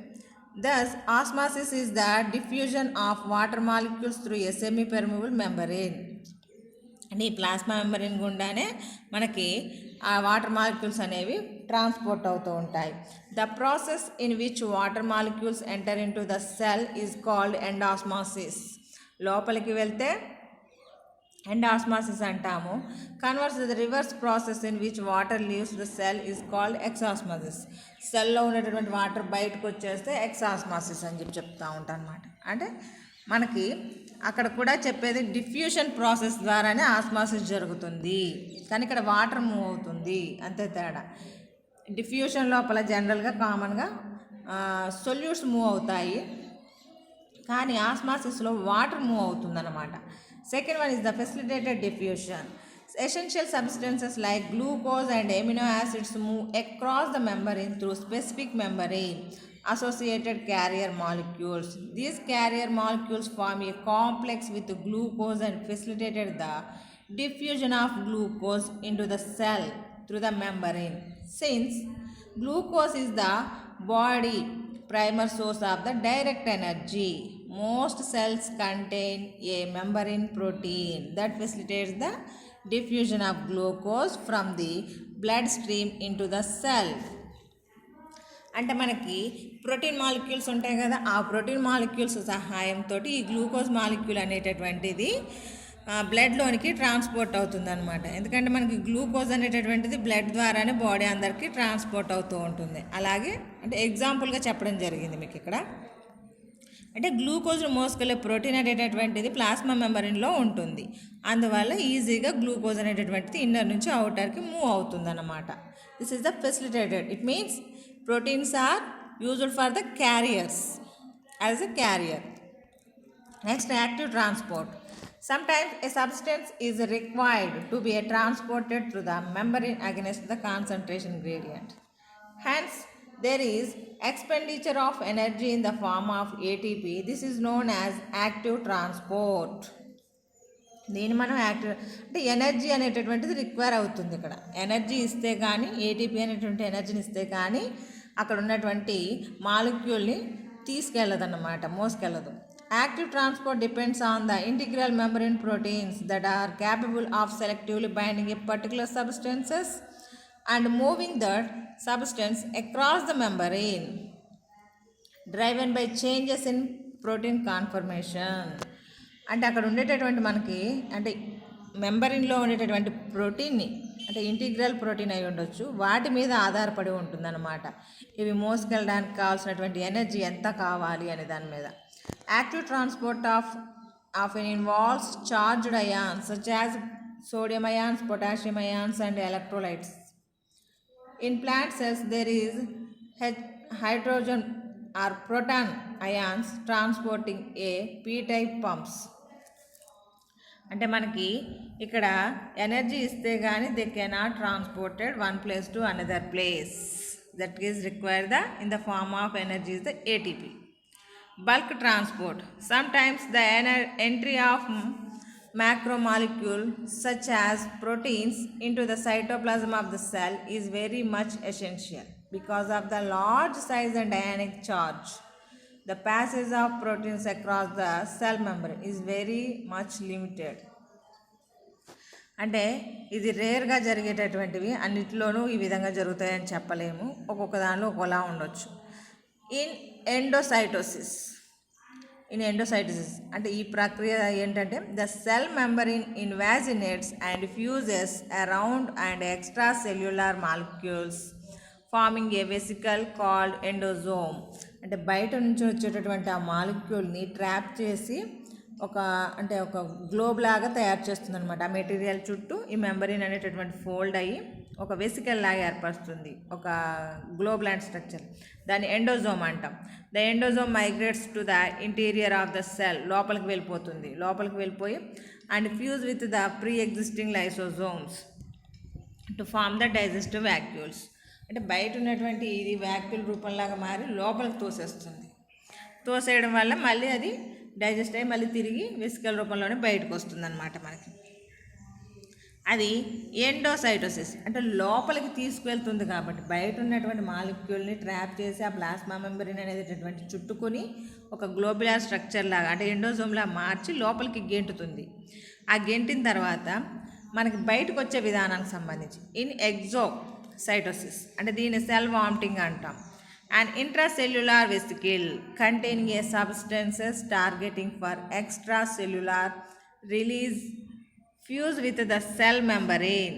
Thus, osmosis is the diffusion of water molecules through a semi-permeable membrane. అంటే ఈ ప్లాస్మా మెంబ్రేన్ గుండానే మనకి ఆ వాటర్ మాలిక్యూల్స్ అనేవి ట్రాన్స్పోర్ట్ అవుతూ ఉంటాయి. The process in which water molecules enter in to the cell is called endosmosis. లోపలికి వెళ్తే ఎండాస్మాసిస్ అంటాము. Converse the reverse process in which water leaves the cell is called exosmosis. సెల్లో ఉన్నటువంటి water బయటకు వచ్చేస్తే ఎక్సాస్మాసిస్ అని చెప్తూ ఉంటాను అనమాట. అంటే మనకి అక్కడ కూడా చెప్పేది డిఫ్యూషన్ ప్రాసెస్ ద్వారానే ఆస్మాసిస్ జరుగుతుంది, కానీ ఇక్కడ వాటర్ మూవ్ అవుతుంది, అంతే తేడా. డిఫ్యూషన్ లోపల జనరల్గా కామన్గా సొల్యూట్స్ మూవ్ అవుతాయి, కానీ ఆస్మాసిస్లో వాటర్ మూవ్ అవుతుందన్నమాట. Second one is the facilitated diffusion. Essential substances like glucose and amino acids move across the membrane through specific membrane associated carrier molecules. These carrier molecules form a complex with glucose and facilitated the diffusion of glucose into the cell through the membrane. Since glucose is the body primary source of the direct energy, most cells contain a membrane protein that facilitates the diffusion of glucose from the bloodstream into the cell. అంటే మనకి protein molecules ఉంటాయి కదా, ఆ protein molecules సహాయంతో ఈ glucose molecule అనేటటువంటిది బ్లడ్లోనికి transport అవుతుందన్నమాట. ఎందుకంటే మనకి గ్లూకోజ్ అనేటటువంటిది బ్లడ్ ద్వారానే బాడీ అందరికీ ట్రాన్స్పోర్ట్ అవుతూ ఉంటుంది. అలాగే అంటే ఎగ్జాంపుల్గా చెప్పడం జరిగింది మీకు ఇక్కడ. అంటే గ్లూకోజ్ను మోసుకెళ్ళే ప్రోటీన్ అనేటటువంటిది ప్లాస్మా మెంబ్రేన్లో ఉంటుంది, అందువల్ల ఈజీగా గ్లూకోజ్ అనేటటువంటిది ఇన్నర్ నుంచి అవుటర్కి మూవ్ అవుతుందన్నమాట. This is the facilitated. It means proteins are used for the carriers as a carrier. Next, active transport. Sometimes a substance is required to be transported through the membrane against the concentration gradient. Hence, there is expenditure of energy in the form of ATP. This is known as active transport. దీన్ని మనం active అంటే energy అనేటటువంటిది require అవుతుంది. ఇక్కడ energy ఇస్తే కానీ, ATP అనేటువంటి ఎనర్జీని ఇస్తే కానీ అక్కడ ఉన్నటువంటి మాలిక్యూల్ని తీసుకెళ్ళదన్నమాట, మోసుకెళ్ళదు. Active transport depends on the integral membrane proteins that are capable of selectively binding a particular substances and moving that substance across the membrane, driven by changes in protein conformation. అంటే అక్కడ ఉండేటటువంటి మనకి అంటే మెంబరిన్లో ఉండేటటువంటి ప్రోటీన్ని అంటే ఇంటిగ్రల్ ప్రోటీన్ అయి ఉండొచ్చు, వాటి మీద ఆధారపడి ఉంటుందన్నమాట. ఇవి మోసుకెళ్ళడానికి కావాల్సినటువంటి ఎనర్జీ ఎంత కావాలి అనే దాని మీద. Active transport of an involves charged ions such as sodium ions, potassium ions and electrolytes. In plant cells there is hydrogen or proton ions transporting a p-type pumps. అంటే మనకి ఇక్కడ ఎనర్జీ ఇస్తే కానీ they cannot transported one place to another place. That is required in the form of energy is the ATP. Bulk transport. Sometimes the entry of macromolecule such as proteins into the cytoplasm of the cell is very much essential because of the large size and ionic charge. The passage of proteins across the cell membrane is very much limited. అంటే ఇది రేర్గా జరిగేటటువంటివి, అన్నిటిలోనూ ఈ విధంగా జరుగుతాయని చెప్పలేము, ఒక్కొక్క దానిలో ఒకలా ఉండొచ్చు. ఇన్ ఎండోసైటోసిస్ అంటే ఈ ప్రక్రియ ఏంటంటే the cell membrane invaginates and fuses around and extra cellular molecules forming a vesicle called endosome. అంటే బయట నుంచి వచ్చేటటువంటి ఆ మాలిక్యూల్ని ట్రాప్ చేసి ఒక గ్లోబ్ లాగా తయారు చేస్తుంది అనమాట. ఆ మెటీరియల్ చుట్టూ ఈ మెంబరిన్ అనేటటువంటి ఫోల్డ్ అయ్యి ఒక వెసికల్ లాగా ఏర్పరుస్తుంది, ఒక గ్లోబ్ లాంటి స్ట్రక్చర్. దాన్ని ఎండోజోమ్ అంటాం. The endosome migrates to the interior of the cell. లోపలికి వెళ్ళిపోయి and fuse with the pre existing lysosomes to form the digestive vacuoles. అంటే బయట ఉన్నటువంటి ఇది వ్యాక్యూల్ రూపంలాగా మారి లోపలికి తోసేయడం వల్ల మళ్ళీ అది డైజెస్ట్ అయ్యి మళ్ళీ తిరిగి వెసికల్ రూపంలోనే బయటకు వస్తుంది అనమాట మనకి. అది ఎండోసైటోసిస్ అంటే లోపలికి తీసుకువెళ్తుంది కాబట్టి బయట ఉన్నటువంటి మాలిక్యూల్ని ట్రాప్ చేసి ఆ ప్లాస్మా మెంబ్రేన్ అనేటటువంటి చుట్టుకొని ఒక గ్లోబులార్ స్ట్రక్చర్ లాగా అంటే ఎండోజోమ్లా మార్చి లోపలికి గెంటుతుంది. ఆ గెంటిన తర్వాత మనకి బయటకు వచ్చే విధానానికి సంబంధించి ఇన్ ఎగ్జోసైటోసిస్ అంటే దీన్ని సెల్ వామిటింగ్ అంటాం. An intracellular vesicle containing a substances targeting for extracellular release fuse with the cell membrane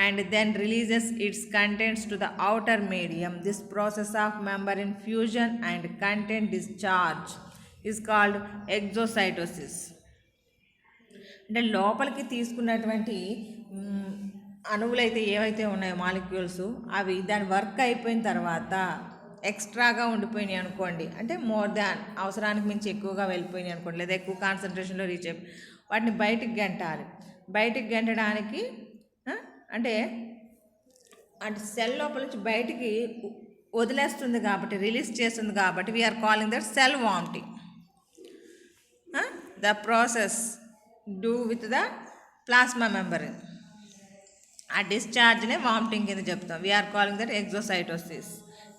and then releases its contents to the outer medium. This process of membrane fusion and content discharge is called exocytosis. అంటే లోపలికి తీసుకున్నటువంటి అణువులైతే ఏవైతే ఉన్నాయో molecules అవి దాని work అయిపోయిన తర్వాత ఎక్స్ట్రాగా ఉండిపోయినాయి అనుకోండి, అంటే మోర్ దాన్ అవసరానికి మించి ఎక్కువగా వెళ్ళిపోయినాయి అనుకోండి, లేదా ఎక్కువ కాన్సన్ట్రేషన్లో రీచ్ అయిపోయి వాటిని బయటికి గెంటాలి. బయటికి గెంటడానికి అంటే సెల్ లోపల నుంచి బయటికి వదిలేస్తుంది కాబట్టి, రిలీజ్ చేస్తుంది కాబట్టి we're calling that cell vomiting. The process do with the plasma membrane. ఆ డిశ్చార్జ్నే వామిటింగ్ కింద చెప్తాం. We're calling that exocytosis.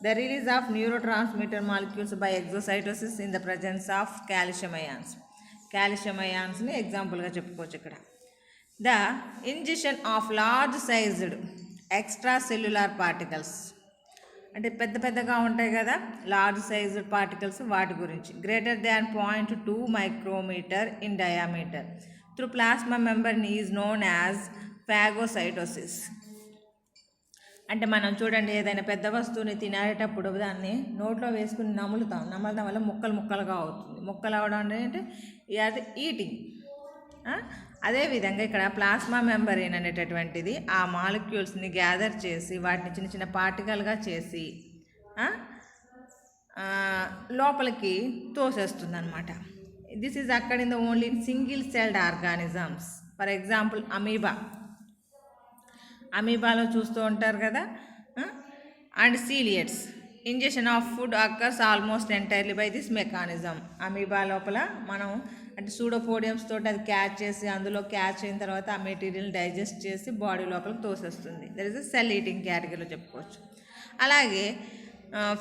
The release of neurotransmitter molecules by exocytosis in the presence of calcium ions. Calcium ionsని ఎగ్జాంపుల్గా చెప్పుకోవచ్చు ఇక్కడ. The ingestion of large sized extracellular particles అంటే పెద్దగా ఉంటాయి కదా లార్జ్ సైజ్డ్ పార్టికల్స్, వాటి గురించి. Greater than 0.2 micrometer in diameter through plasma membrane is known as phagocytosis. అంటే మనం చూడండి ఏదైనా పెద్ద వస్తువుని తినేటప్పుడు దాన్ని నోట్లో వేసుకుని నమలడం వల్ల ముక్కలుగా అవుతుంది. ముక్కలు అవడం అంటే అది ఈటింగ్. అదేవిధంగా ఇక్కడ ప్లాస్మా మెంబ్రేన్ అనేటటువంటిది ఆ మాలిక్యూల్స్ని గ్యాదర్ చేసి వాటిని చిన్న చిన్న పార్టికల్గా చేసి లోపలికి తోసేస్తుంది అనమాట. దిస్ ఈజ్ అక్కడ in the only in single celled organisms. For example అమీబాలో చూస్తూ ఉంటారు కదా. And ciliates. Injection of food occurs almost entirely by this mechanism. Amoeba లోపల మనం అంటే సూడోపోడియమ్స్ తోటి అది క్యాచ్ చేసి అందులో క్యాచ్ అయిన తర్వాత ఆ మెటీరియల్ డైజెస్ట్ చేసి బాడీ లోపలికి తోసేస్తుంది. దట్ ఈస్ సెల్ ఈటింగ్ కేటగిరీలో చెప్పుకోవచ్చు. అలాగే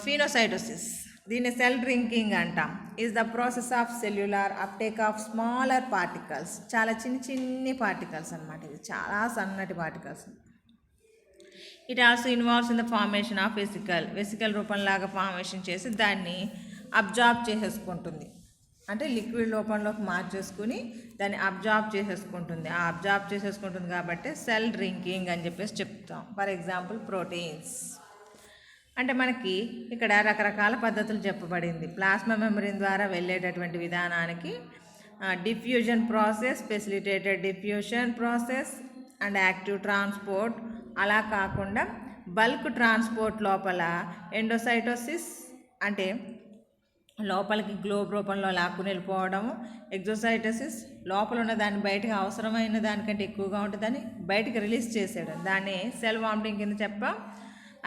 ఫినోసైటోసిస్, దీన్ని సెల్ డ్రింకింగ్ అంటాం. Is the process of cellular uptake of smaller particles. చాలా చిన్ని పార్టికల్స్ అనమాట, ఇది చాలా సన్నటి పార్టికల్స్. It also involves in the formation of vesicle రూపంలాగా ఫార్మేషన్ చేసి దాన్ని అబ్జార్బ్ చేసేసుకుంటుంది. అంటే లిక్విడ్ రూపంలోకి మార్చేసుకుని దాన్ని అబ్జార్బ్ చేసేసుకుంటుంది. ఆ అబ్జార్బ్ చేసేసుకుంటుంది కాబట్టి సెల్ డ్రింకింగ్ అని చెప్పేసి చెప్తాం. For example proteins. అంటే మనకి ఇక్కడ రకరకాల పద్ధతులు చెప్పబడింది. ప్లాస్మా మెంబ్రేన్ ద్వారా వెళ్ళేటటువంటి విధానానికి diffusion process, facilitated diffusion process and active transport. అలా కాకుండా బల్క్ ట్రాన్స్పోర్ట్ లోపల ఎండోసైటోసిస్ అంటే లోపలికి గ్లోబ్ రూపంలో లాక్కుని వెళ్ళిపోవడము, ఎగ్జోసైటోసిస్ లోపల ఉన్న దాన్ని బయటకు అవసరమైన దానికంటే ఎక్కువగా ఉంటుందని బయటకు రిలీజ్ చేసేయడం, దాన్ని సెల్ వామిటింగ్ కింద చెప్పాం.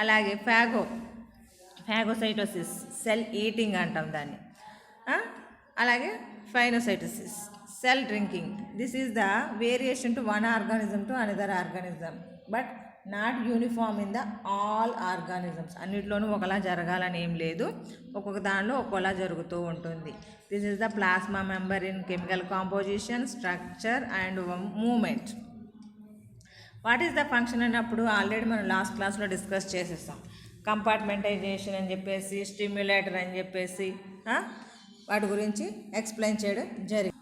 అలాగే ఫాగోసైటోసిస్ సెల్ ఈటింగ్ అంటాం దాన్ని. అలాగే pinocytosis cell drinking. This is the variation to one organism to another organism but not uniform in the all organisms. అన్నిట్లోనూ ఒకలా జరగాలని ఏం లేదు, ఒక్కొక్క దానిలో ఒక్కోలా జరుగుతూ ఉంటుంది. This is the plasma member in chemical composition, structure and moment. What is the function అన్నప్పుడు ఆల్రెడీ మనం లాస్ట్ క్లాస్లో డిస్కస్ చేసేస్తాం. కంపార్ట్మెంటైజేషన్ అని చెప్పేసి, స్టిమ్యులేటర్ అని చెప్పేసి వాటి గురించి ఎక్స్ప్లెయిన్ చేయడం జరిగింది.